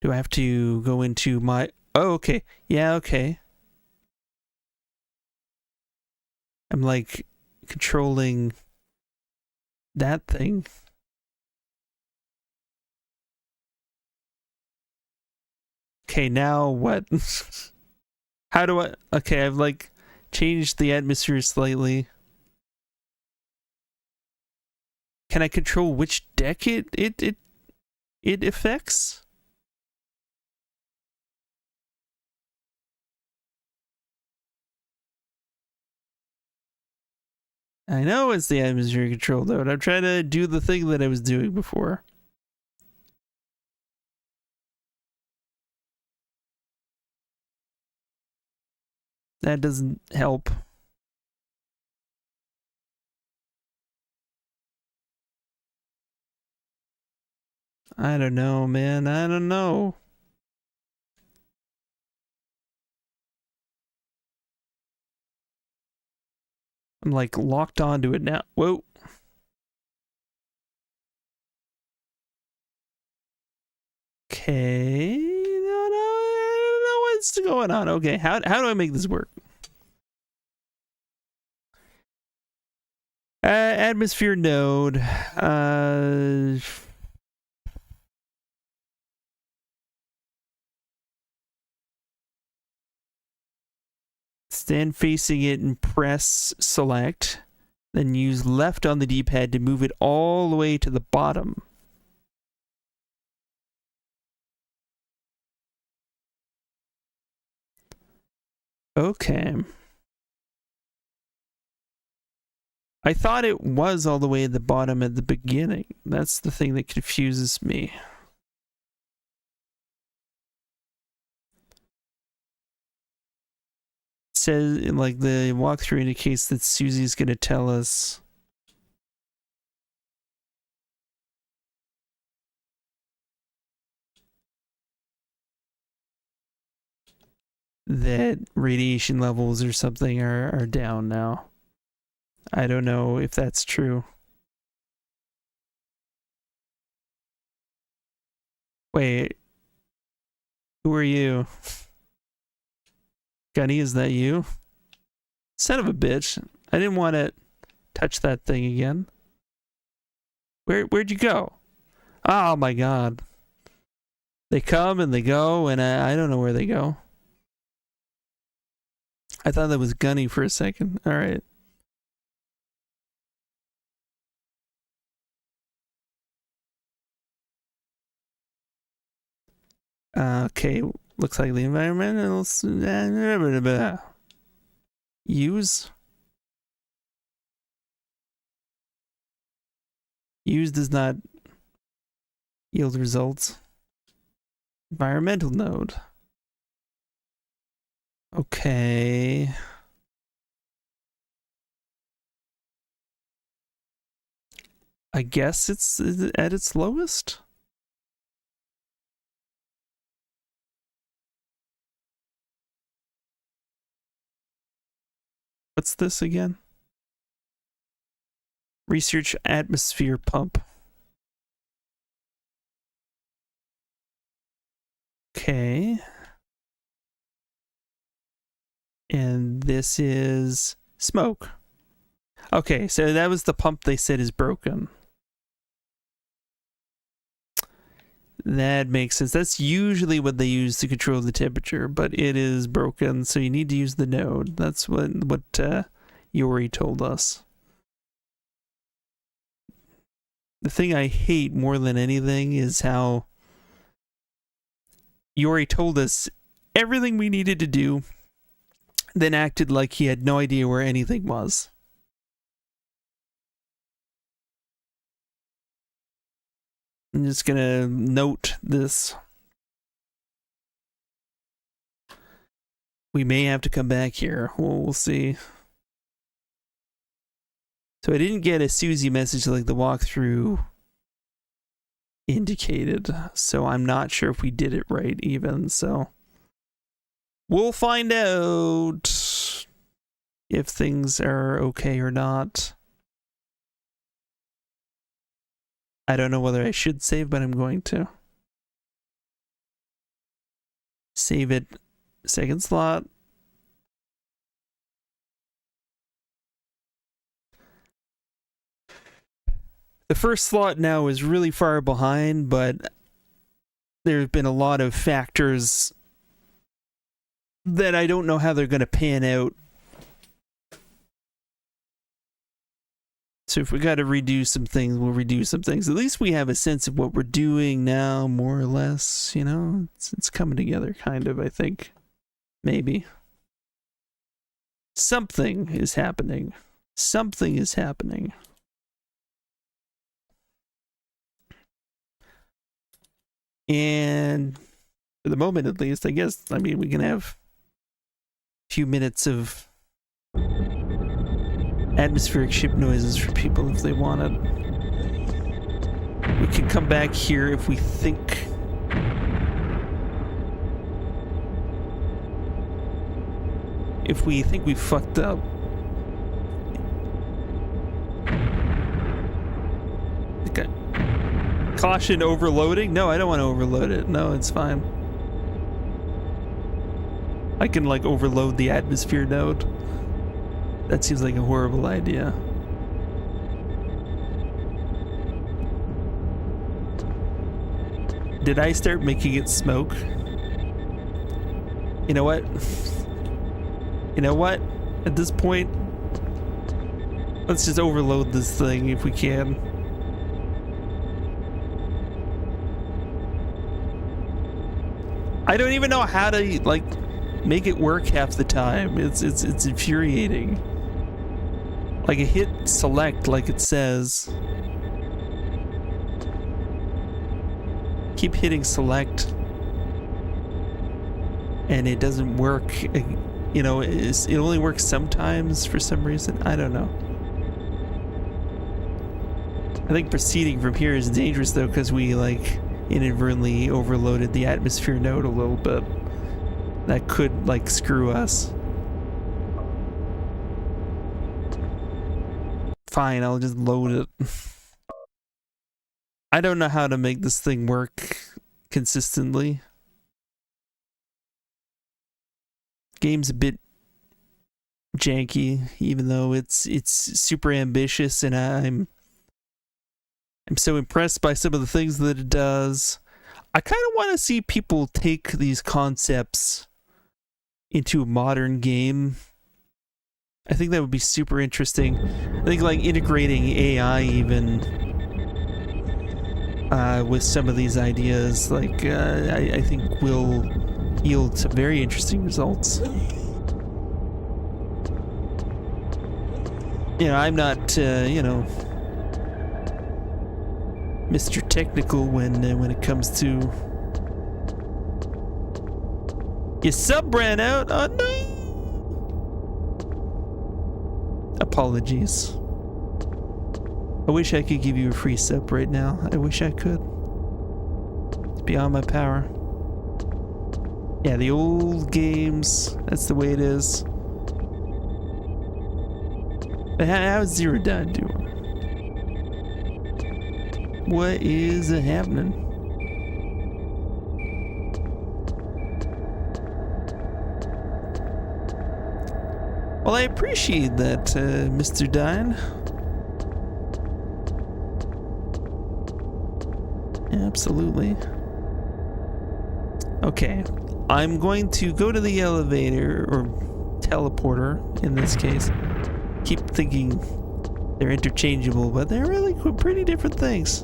Do I have to go into my... Oh, okay. Yeah, okay. I'm, like, controlling that thing. Okay, now what? How do I... Okay, I've, like, changed the atmosphere slightly. Can I control which deck it affects? I know it's the atmosphere control node. I'm trying to do the thing that I was doing before. That doesn't help. I don't know, man. I don't know. I'm like locked onto it now. Whoa. Okay. No, I don't know what's going on. Okay, how do I make this work? Atmosphere node. Stand facing it and press select. Then use left on the D-pad to move it all the way to the bottom. Okay. I thought it was all the way at the bottom at the beginning. That's the thing that confuses me. It says, like, the walkthrough indicates that Susie's going to tell us that radiation levels or something are down now. I don't know if that's true. Wait. Who are you? Gunny, is that you? Son of a bitch. I didn't want to touch that thing again. Where'd you go? Oh my god. They come and they go, and I don't know where they go. I thought that was Gunny for a second. Alright. Okay, looks like the environmental... Use? Use does not yield results. Environmental node. Okay. I guess it's at its lowest? What's this again? Research atmosphere pump. Okay. And this is smoke. Okay, so that was the pump they said is broken. That makes sense. That's usually what they use to control the temperature, but it is broken, so you need to use the node. That's what Yori told us. The thing I hate more than anything is how Yori told us everything we needed to do, then acted like he had no idea where anything was. I'm just gonna note this. We may have to come back here. We'll see. So I didn't get a Susie message like the walkthrough indicated, so I'm not sure if we did it right even, so we'll find out if things are okay or not. I don't know whether I should save, but I'm going to. Save it. Second slot. The first slot now is really far behind, but there have been a lot of factors that I don't know how they're going to pan out. So if we got to redo some things, we'll redo some things. At least we have a sense of what we're doing now, more or less, you know? It's coming together, kind of, I think. Maybe. Something is happening. Something is happening. And for the moment, at least, I guess, I mean, we can have a few minutes of atmospheric ship noises for people if they want it. We can come back here if we think we fucked up. Okay. Caution overloading? No, I don't want to overload it. No, it's fine. I can like overload the atmosphere node. That seems like a horrible idea. Did I start making it smoke? You know what? You know what? At this point, let's just overload this thing if we can. I don't even know how to like make it work half the time. It's infuriating. Like I hit select like it says. Keep hitting select and it doesn't work. You know, it only works sometimes for some reason. I don't know. I think proceeding from here is dangerous though, because we like inadvertently overloaded the atmosphere node a little bit. That could like screw us. Fine, I'll just load it. I don't know how to make this thing work consistently. Game's a bit janky, even though it's super ambitious, and I'm so impressed by some of the things that it does. I kind of want to see people take these concepts into a modern game. I think that would be super interesting. I think like integrating AI even with some of these ideas, like I think will yield some very interesting results. You know, I'm not Mr. Technical when it comes to your sub ran out. Oh no! Apologies. I wish I could give you a free sub right now. I wish I could. It's beyond my power. Yeah, the old games. That's the way it is. But how's Zero Dawn doing? What is happening? Well, I appreciate that, Mr. Dine. Absolutely. Okay, I'm going to go to the elevator, or teleporter in this case. Keep thinking they're interchangeable, but they're really pretty different things.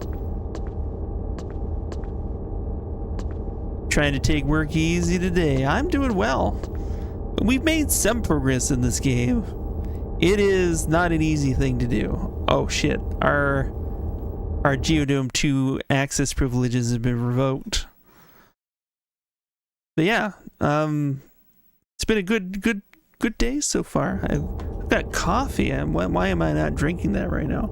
Trying to take work easy today. I'm doing well. We've made some progress in this game. It is not an easy thing to do. Oh shit, our Geodome 2 access privileges have been revoked. But yeah, it's been a good day so far. I've got coffee. Why am I not drinking that right now?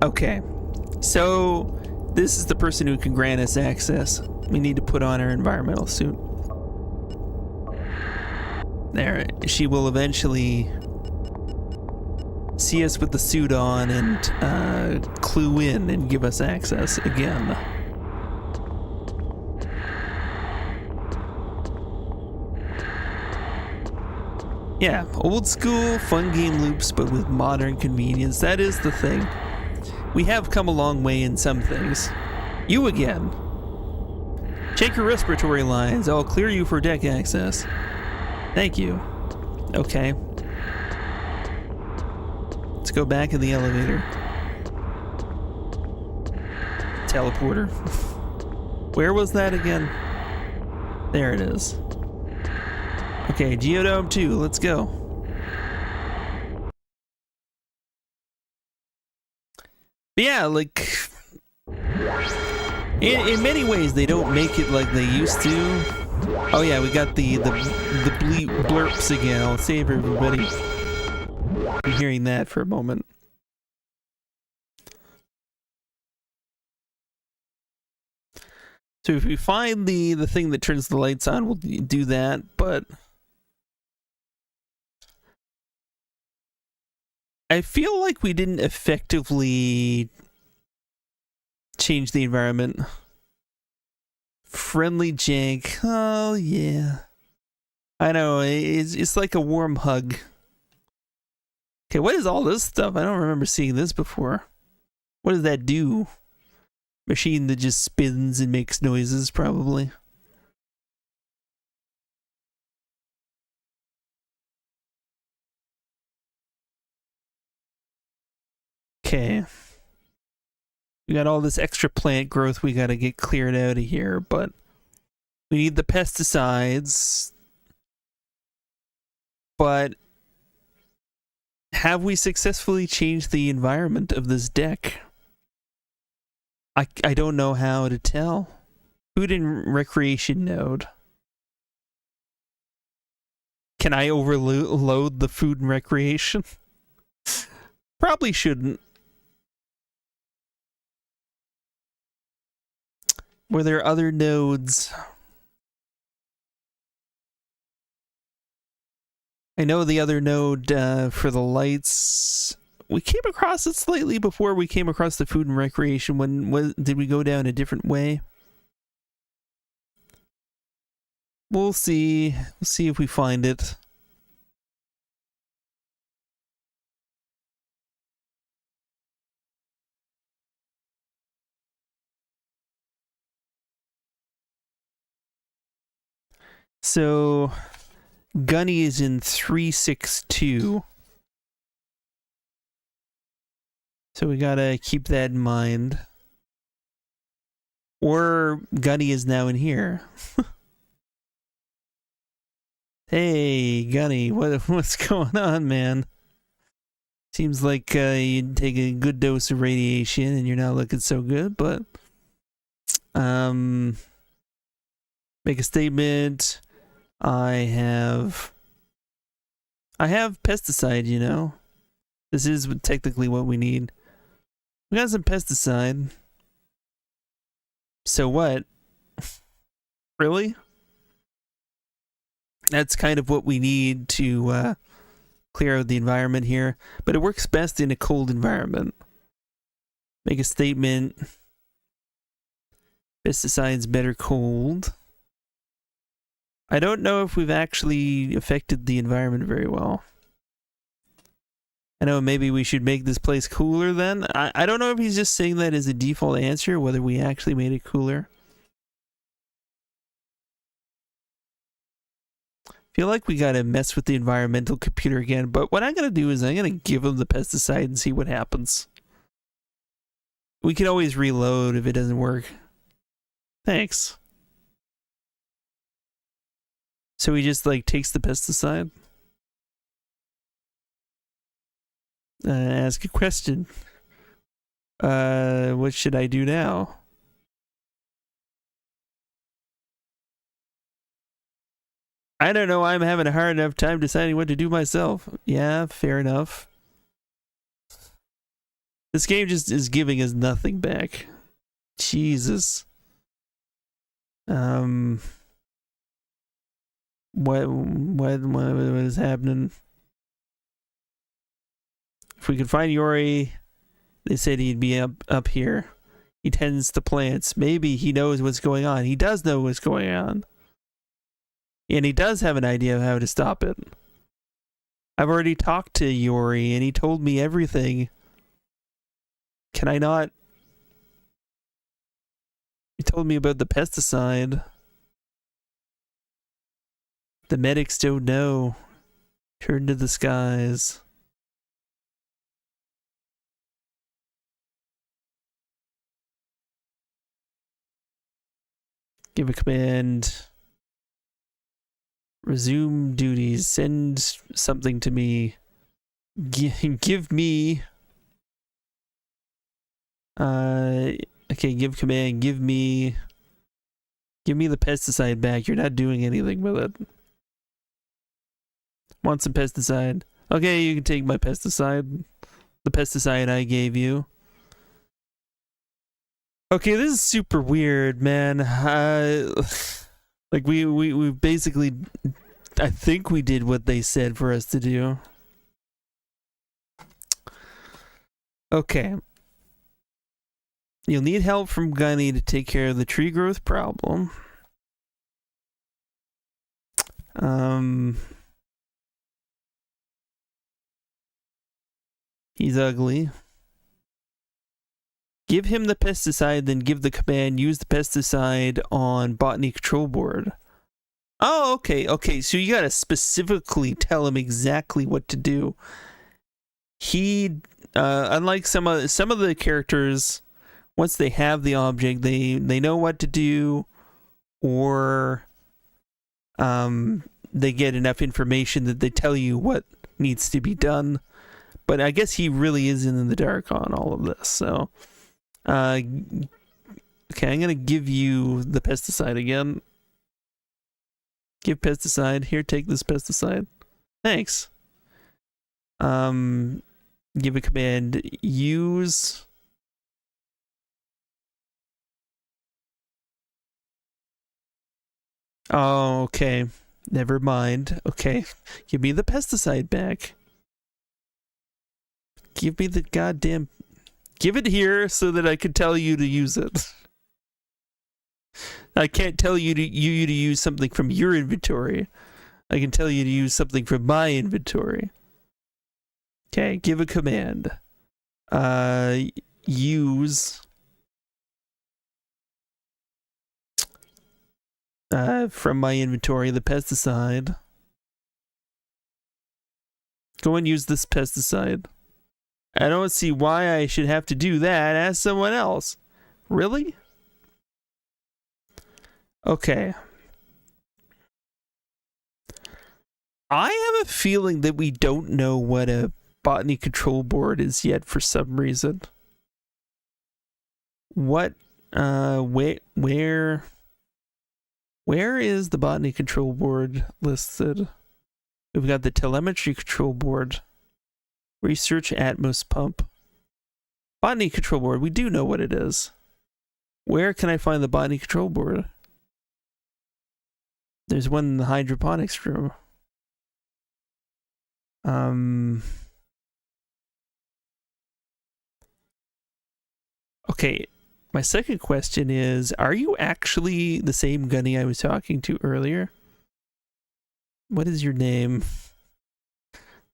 Okay, so this is the person who can grant us access. We need to put on our environmental suit. There, she will eventually see us with the suit on and clue in and give us access again. Yeah, old school fun game loops, but with modern convenience. That is the thing. We have come a long way in some things. You again. Check your respiratory lines. I'll clear you for deck access. Thank you. Okay. Let's go back in the elevator. Teleporter. Where was that again? There it is. Okay, Geodome 2, let's go. But yeah, like, in many ways they don't make it like they used to. Oh yeah, we got the blurps again. I'll save everybody from hearing that for a moment. So if we find the thing that turns the lights on, we'll do that, but I feel like we didn't effectively change the environment. Friendly jank. Oh, yeah. I know, it's like a warm hug. Okay, what is all this stuff? I don't remember seeing this before. What does that do? Machine that just spins and makes noises, probably. Okay. We got all this extra plant growth we gotta get cleared out of here, but we need the pesticides. But have we successfully changed the environment of this deck? I don't know how to tell. Food and recreation node. Can I overload the food and recreation? Probably shouldn't. Were there other nodes? I know the other node for the lights we came across it slightly before we came across the food and recreation. Did we go down a different way? We'll see. We'll see if we find it. So, Gunny is in 362. So we gotta keep that in mind. Or Gunny is now in here. Hey, Gunny, what's going on, man? Seems like you take a good dose of radiation and you're not looking so good, but make a statement. I have pesticide, you know. This is technically what we need. We got some pesticide. So what? Really? That's kind of what we need to clear out the environment here. But it works best in a cold environment. Make a statement. Pesticide's better cold. I don't know if we've actually affected the environment very well. I know maybe we should make this place cooler then. I don't know if he's just saying that as a default answer, or whether we actually made it cooler. Feel like we gotta mess with the environmental computer again, but what I'm gonna do is I'm gonna give him the pesticide and see what happens. We can always reload if it doesn't work. Thanks. So he just like takes the pesticide. Ask a question. What should I do now? I don't know, I'm having a hard enough time deciding what to do myself. Yeah, fair enough. This game just is giving us nothing back. Jesus. What is happening? If we could find Yori, they said he'd be up here. He tends to plants. Maybe he knows what's going on. He does know what's going on. And he does have an idea of how to stop it. I've already talked to Yori and he told me everything. Can I not? He told me about the pesticide. The medics don't know. Turn to the skies. Give a command. Resume duties. Send something to me. Give me. Okay, give command. Give me the pesticide back. You're not doing anything with it. Want some pesticide? Okay, you can take my pesticide. The pesticide I gave you. Okay, this is super weird, man. Like we basically, I think we did what they said for us to do. Okay. You'll need help from Gunny to take care of the tree growth problem. He's ugly. Give him the pesticide, then give the command, use the pesticide on botany control board. Oh, okay, okay. So you gotta specifically tell him exactly what to do. He, unlike some of the characters, once they have the object, they know what to do, or they get enough information that they tell you what needs to be done. But I guess he really is in the dark on all of this, so... okay, I'm gonna give you the pesticide again. Give pesticide. Here, take this pesticide. Thanks. Give a command. Use... Oh, okay. Never mind. Okay. Give me the pesticide back. Give me the goddamn... Give it here so that I can tell you to use it. I can't tell you to use something from your inventory. I can tell you to use something from my inventory. Okay, give a command. Use... from my inventory, the pesticide. Go and use this pesticide. I don't see why I should have to do that. Ask someone else. Really? Okay. I have a feeling that we don't know what a botany control board is yet for some reason. What, where is the botany control board listed? We've got the telemetry control board. Research Atmos pump. Botany control board, we do know what it is. Where can I find the botany control board? There's one in the hydroponics room. Okay, my second question is, are you actually the same Gunny I was talking to earlier? What is your name?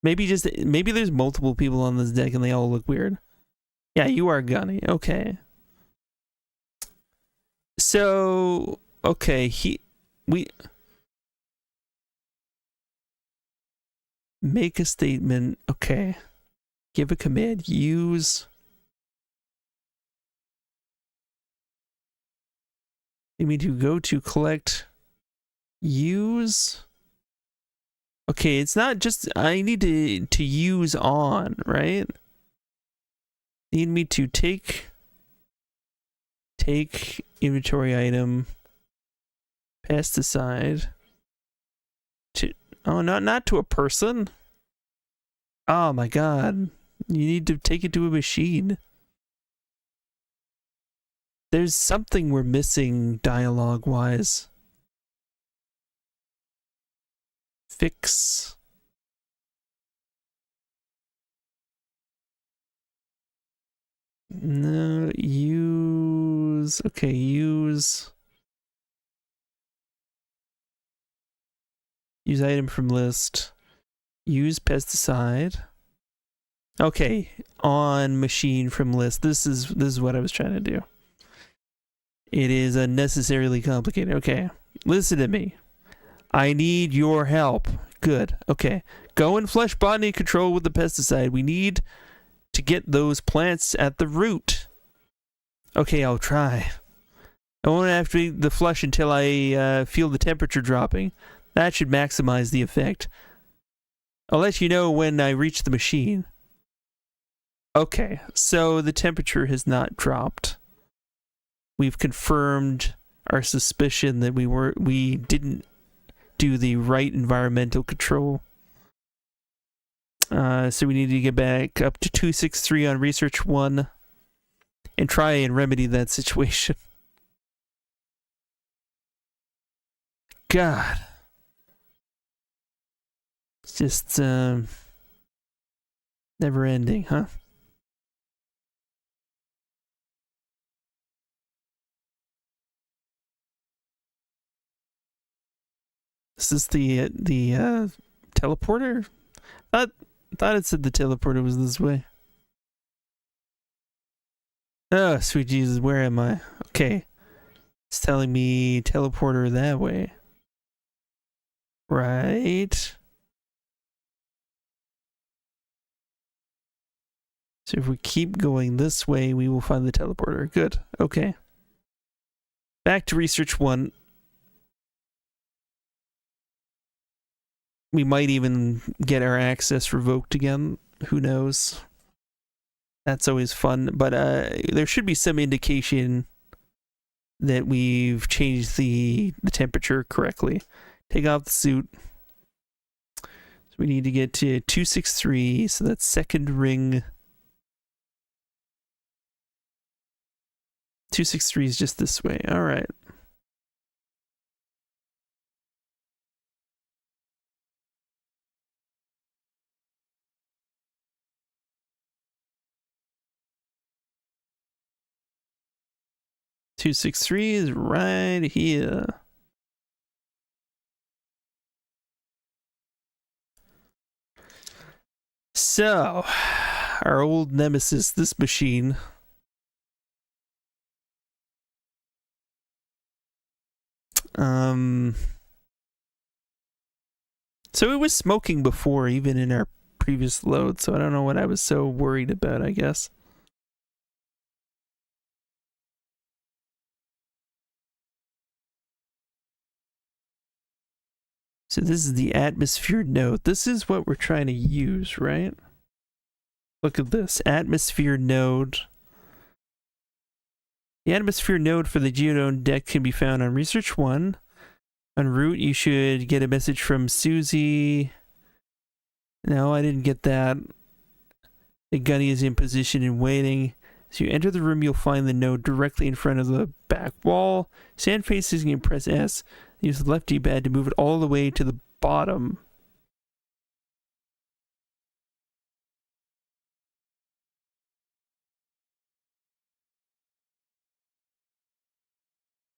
Maybe there's multiple people on this deck and they all look weird. Yeah, you are Gunny. Okay. So, okay, make a statement. Okay. Give a command. Use. You mean to go to collect. Use. Okay, it's not just, I need to use on, right? Need me to take inventory item, pesticide, to, oh, not to a person? Oh my god, you need to take it to a machine. There's something we're missing dialogue-wise. Fix. No, use. Okay, use. Use item from list. Use pesticide. Okay, on machine from list. This is what I was trying to do. It is unnecessarily complicated. Okay, listen to me. I need your help. Good. Okay. Go and flush botany control with the pesticide. We need to get those plants at the root. Okay, I'll try. I won't have to do the flush until I feel the temperature dropping. That should maximize the effect. I'll let you know when I reach the machine. Okay, so the temperature has not dropped. We've confirmed our suspicion that we didn't do the right environmental control. So we need to get back up to 263 on research 1 and try and remedy that situation. God. It's just never ending, huh? This is the teleporter? I thought it said the teleporter was this way. Oh, sweet Jesus, where am I? Okay. It's telling me teleporter that way. Right. So if we keep going this way, we will find the teleporter. Good. Okay. Back to research 1. We might even get our access revoked again. Who knows? That's always fun. But there should be some indication that we've changed the temperature correctly. Take off the suit. So we need to get to 263. So that's second ring. 263 is just this way. All right. 263 is right here. So, our old nemesis, this machine. So it was smoking before, even in our previous load, so I don't know what I was so worried about, I guess. So this is the atmosphere node. This is what we're trying to use, right? Look at this, atmosphere node. The atmosphere node for the Geodome deck can be found on Research 1. En route, you should get a message from Susie. No, I didn't get that. The gunny is in position and waiting. As you enter the room, you'll find the node directly in front of the back wall. Sand faces, you can press S. Use the left D-pad to move it all the way to the bottom.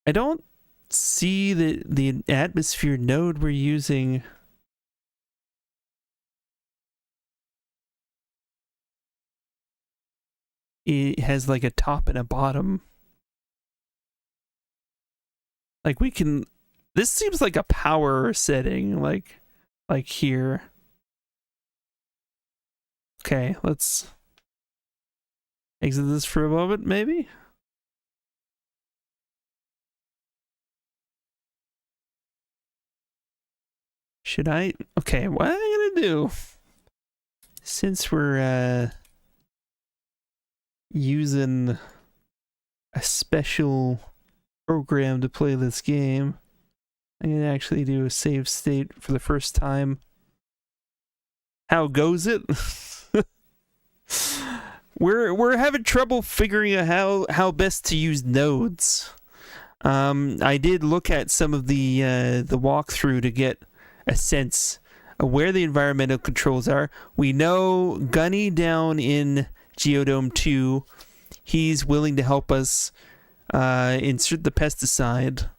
I don't see the atmosphere node we're using. It has like a top and a bottom. Like we can, this seems like a power setting, like here. Okay, let's exit this for a moment, maybe. Should I? Okay, what am I gonna do? Since we're using a special program to play this game, I'm gonna actually do a save state for the first time. How goes it? We're having trouble figuring out how best to use nodes. I did look at some of the walkthrough to get a sense of where the environmental controls are. We know Gunny down in Geodome 2, he's willing to help us insert the pesticide.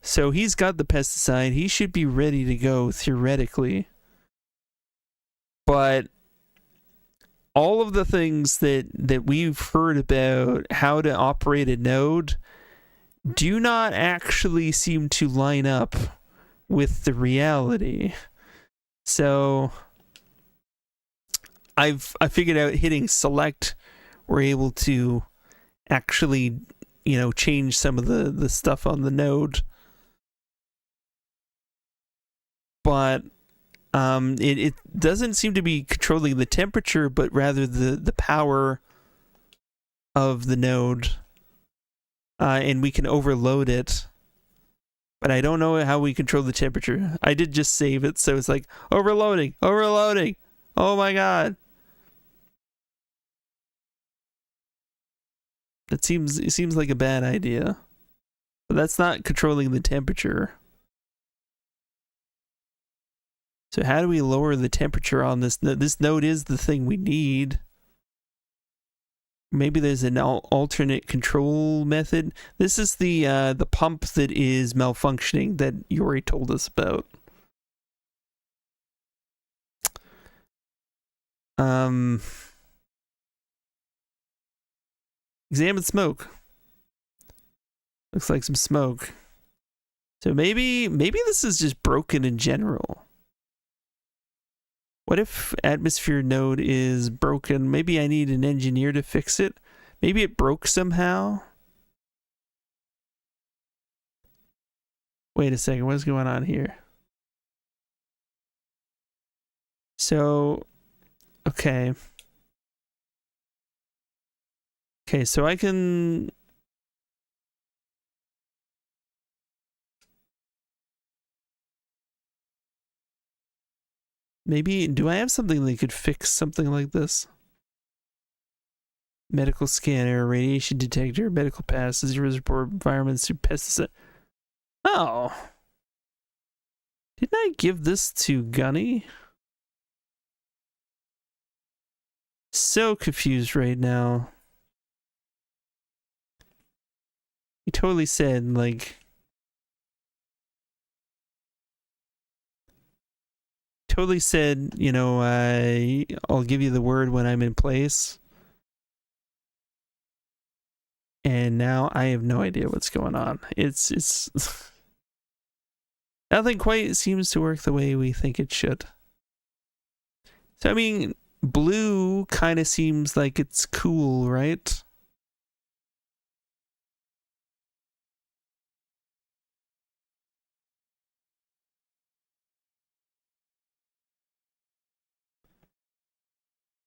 So he's got the pesticide. He should be ready to go, theoretically. But all of the things that we've heard about how to operate a node do not actually seem to line up with the reality. So I figured out hitting select, we're able to actually, change some of the stuff on the node. But it doesn't seem to be controlling the temperature, but rather the power of the node. And we can overload it. But I don't know how we control the temperature. I did just save it, so it's like, overloading. Oh my god. It seems like a bad idea. But that's not controlling the temperature. So how do we lower the temperature on this node? This node is the thing we need. Maybe there's an alternate control method. This is the pump that is malfunctioning that Yori told us about. Examine smoke. Looks like some smoke. So maybe this is just broken in general. What if atmosphere node is broken? Maybe I need an engineer to fix it. Maybe it broke somehow. Wait a second, what's going on here? So, okay. Okay, so I can... Maybe, do I have something that could fix something like this? Medical scanner, radiation detector, medical passes, reservoir environments, pesticide. Oh. Didn't I give this to Gunny? So confused right now. He totally said, like... Totally said, you know, I'll give you the word when I'm in place. And now I have no idea what's going on. It's nothing quite seems to work the way we think it should. So I mean, blue kind of seems like it's cool, right?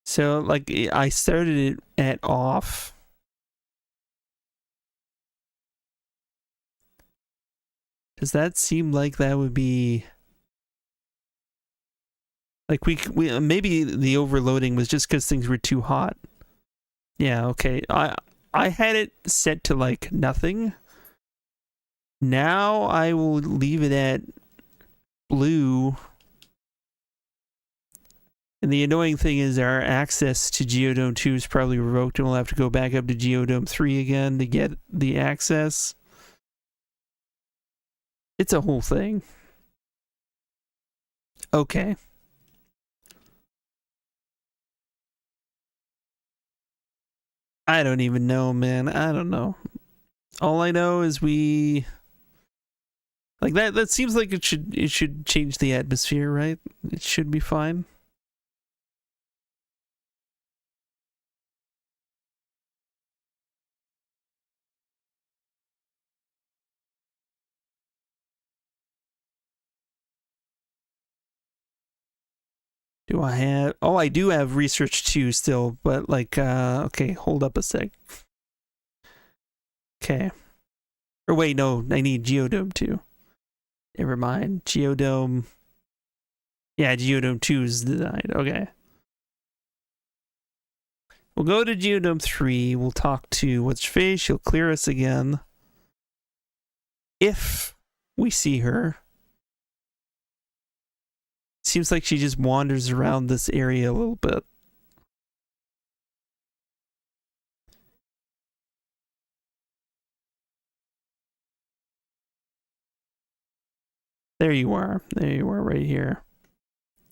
So like I started it at off. Does that seem like that would be like we maybe the overloading was just because things were too hot? Yeah, okay. I had it set to like nothing. Now I will leave it at blue. And the annoying thing is our access to Geodome 2 is probably revoked, and we'll have to go back up to Geodome 3 again to get the access. It's a whole thing. Okay. I don't even know, man. I don't know. All I know is we... Like that seems like it should change the atmosphere, right? It should be fine. Do I have... Oh, I do have Research 2 still, but like, okay, hold up a sec. Okay. Or wait, no, I need Geodome 2. Never mind. Geodome... Yeah, Geodome 2 is designed. Okay. We'll go to Geodome 3. We'll talk to What's-Face. She'll clear us again. If we see her. Seems like she just wanders around this area a little bit. There you are. There you are right here.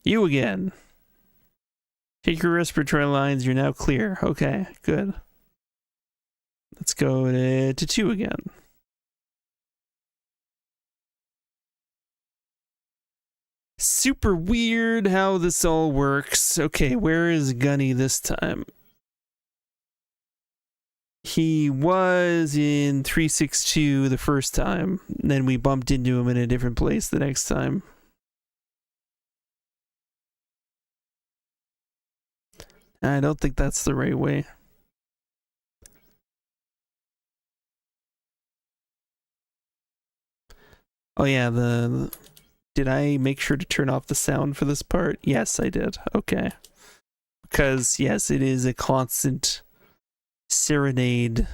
You again. Take your respiratory lines. You're now clear. Okay, good. Let's go to 2 again. Super weird how this all works. Okay, where is Gunny this time? He was in 362 the first time. Then we bumped into him in a different place the next time. I don't think that's the right way. Oh yeah, did I make sure to turn off the sound for this part? Yes, I did. Okay. Because, yes, it is a constant serenade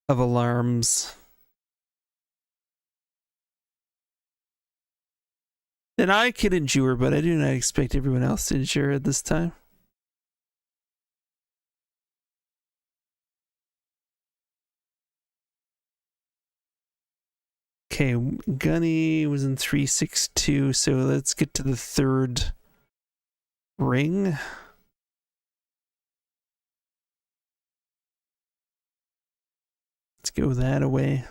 of alarms. That I can endure, but I do not expect everyone else to endure at this time. Okay, Gunny was in 362, so let's get to the third ring. Let's go that away.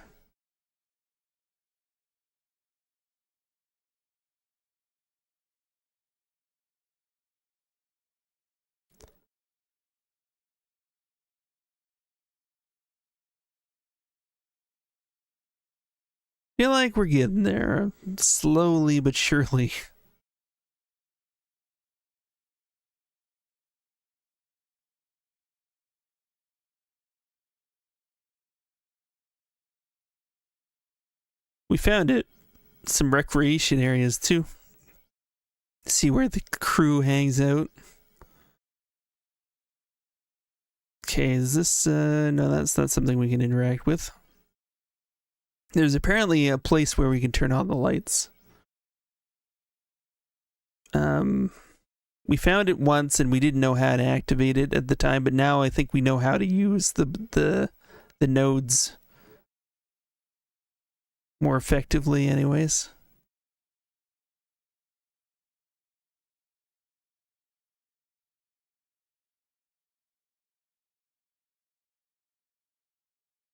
Feel like we're getting there, slowly but surely. We found it. Some recreation areas too. See where the crew hangs out. Okay, is this no, that's not something we can interact with. There's apparently a place where we can turn on the lights. We found it once and we didn't know how to activate it at the time, but now I think we know how to use the nodes more effectively anyways.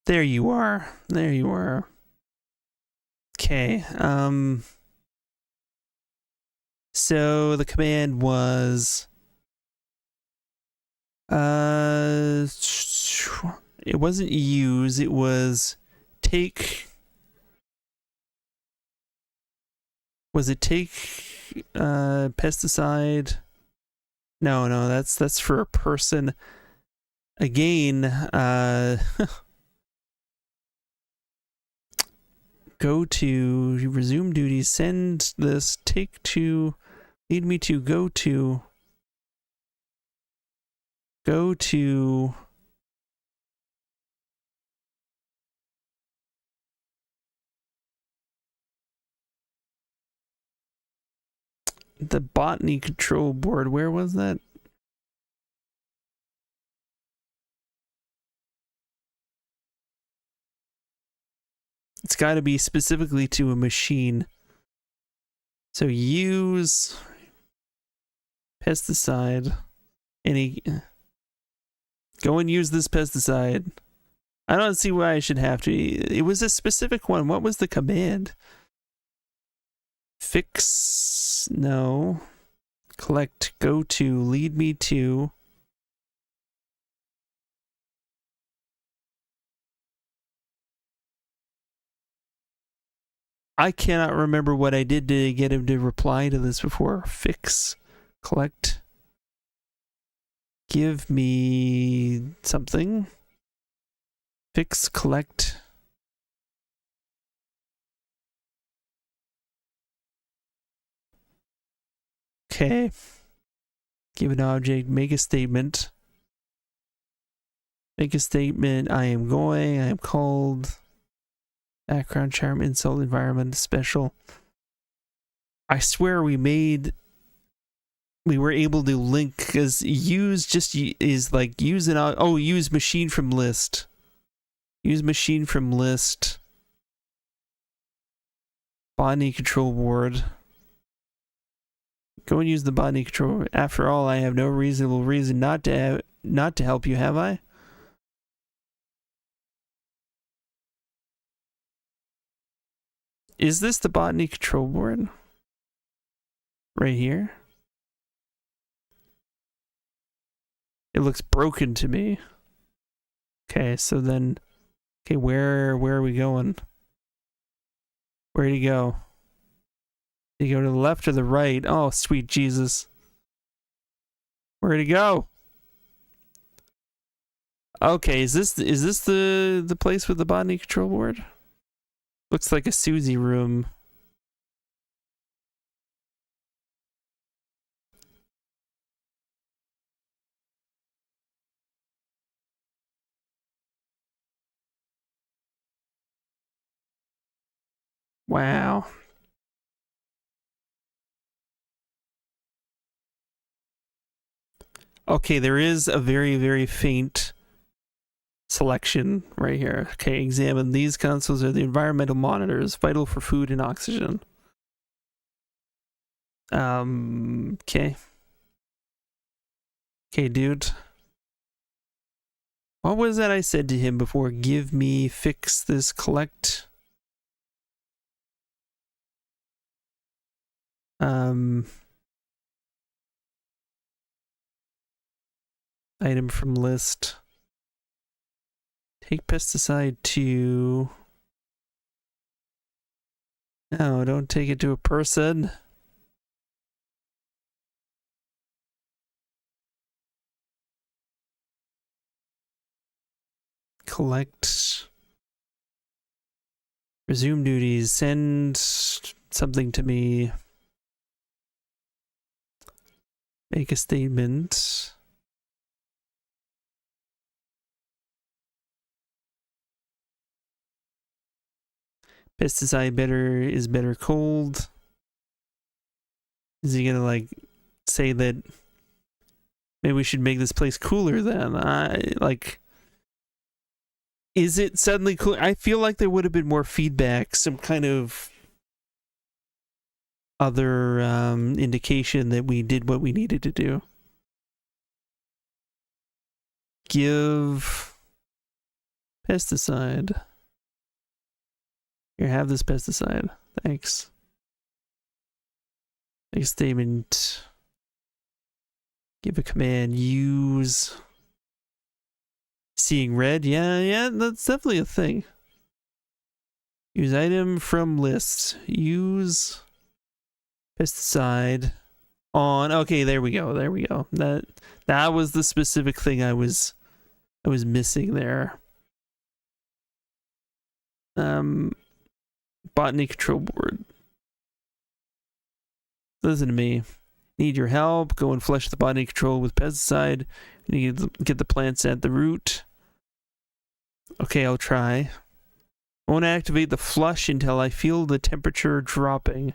There you are. There you are. Okay. So the command was it wasn't use, it was take. Was it take pesticide? No, that's for a person. Again, go to resume duties, send this, take to, lead me to, go to the botany control board. Where was that? It's got to be specifically to a machine. So use pesticide. Go and use this pesticide. I don't see why I should have to. It was a specific one. What was the command? Fix. No. Collect. Go to. Lead me to. I cannot remember what I did to get him to reply to this before. Fix. Collect. Give me something. Fix. Collect. Okay. Give an object. Make a statement. Make a statement. I am going. I am called. Background, charm, insult, environment, special. I swear we were able to link, because use just is like use an, oh, use machine from list. Use machine from list. Botany control board. Go and use the botany control. After all, I have no reasonable reason not to help you, have I? Is this the botany control board? Right here? It looks broken to me. Okay, so then... Okay, where are we going? Where'd he go? Did he go to the left or the right? Oh, sweet Jesus. Where'd he go? Okay, is this the place with the botany control board? Looks like a Susie room. Wow. Okay, there is a very, very faint selection right here. Okay, examine. These consoles are the environmental monitors, vital for food and oxygen. Okay. Okay, dude. What was that I said to him before? Give me, fix this, collect. Item from list. Take pesticide to... No, don't take it to a person. Collect. Resume duties. Send something to me. Make a statement. Pesticide is better cold. Is he gonna like say that maybe we should make this place cooler then? Is it suddenly cool? I feel like there would have been more feedback, some kind of other indication that we did what we needed to do. Give pesticide. Here, have this pesticide. Thanks. Next statement. Give a command. Use. Seeing red. Yeah, that's definitely a thing. Use item from list. Use pesticide on. Okay, there we go. That was the specific thing I was missing there. Botany control board. Listen to me. Need your help. Go and flush the botany control with pesticide. You need to get the plants at the root. Okay, I'll try. Won't activate the flush until I feel the temperature dropping.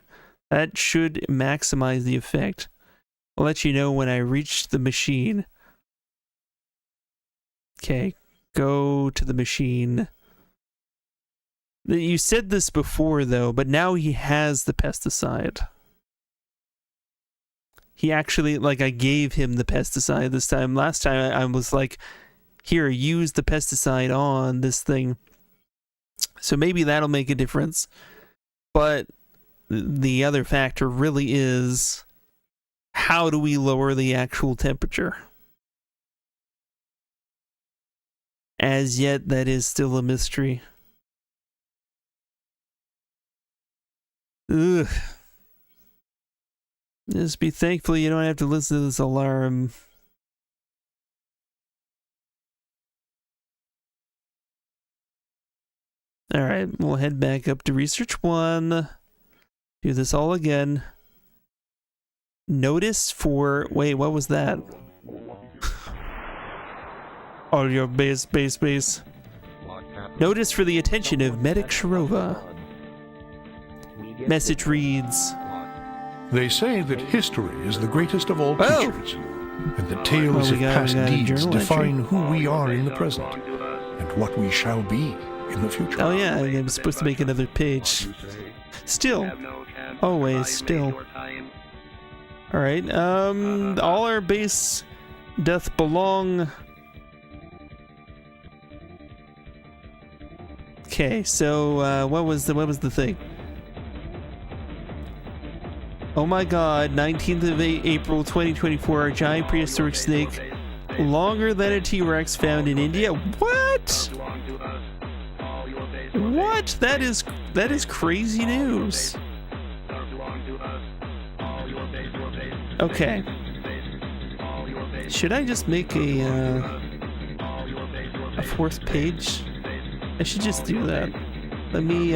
That should maximize the effect. I'll let you know when I reach the machine. Okay, go to the machine. You said this before, though, but now he has the pesticide. He actually, like, I gave him the pesticide this time. Last time I was like, here, use the pesticide on this thing. So maybe that'll make a difference. But the other factor really is, how do we lower the actual temperature? As yet, that is still a mystery. Ugh. Just be thankful you don't have to listen to this alarm. Alright, we'll head back up to Research 1. Do this all again. Notice for... Wait, what was that? Audio base. Notice for the attention of Medic Shirova. Message reads... They say that history is the greatest of all teachers, and the tales of past deeds define who we are in the present, and what we shall be in the future. Oh yeah, I'm supposed to make another page. Still. Always, still. Alright, all our base doth belong... Okay, so, what was the thing? Oh my god, 19th of April 2024, a giant prehistoric snake, longer than a T-Rex, found in India. What? What? That is crazy news. Okay. Should I just make a fourth page? I should just do that. Let me,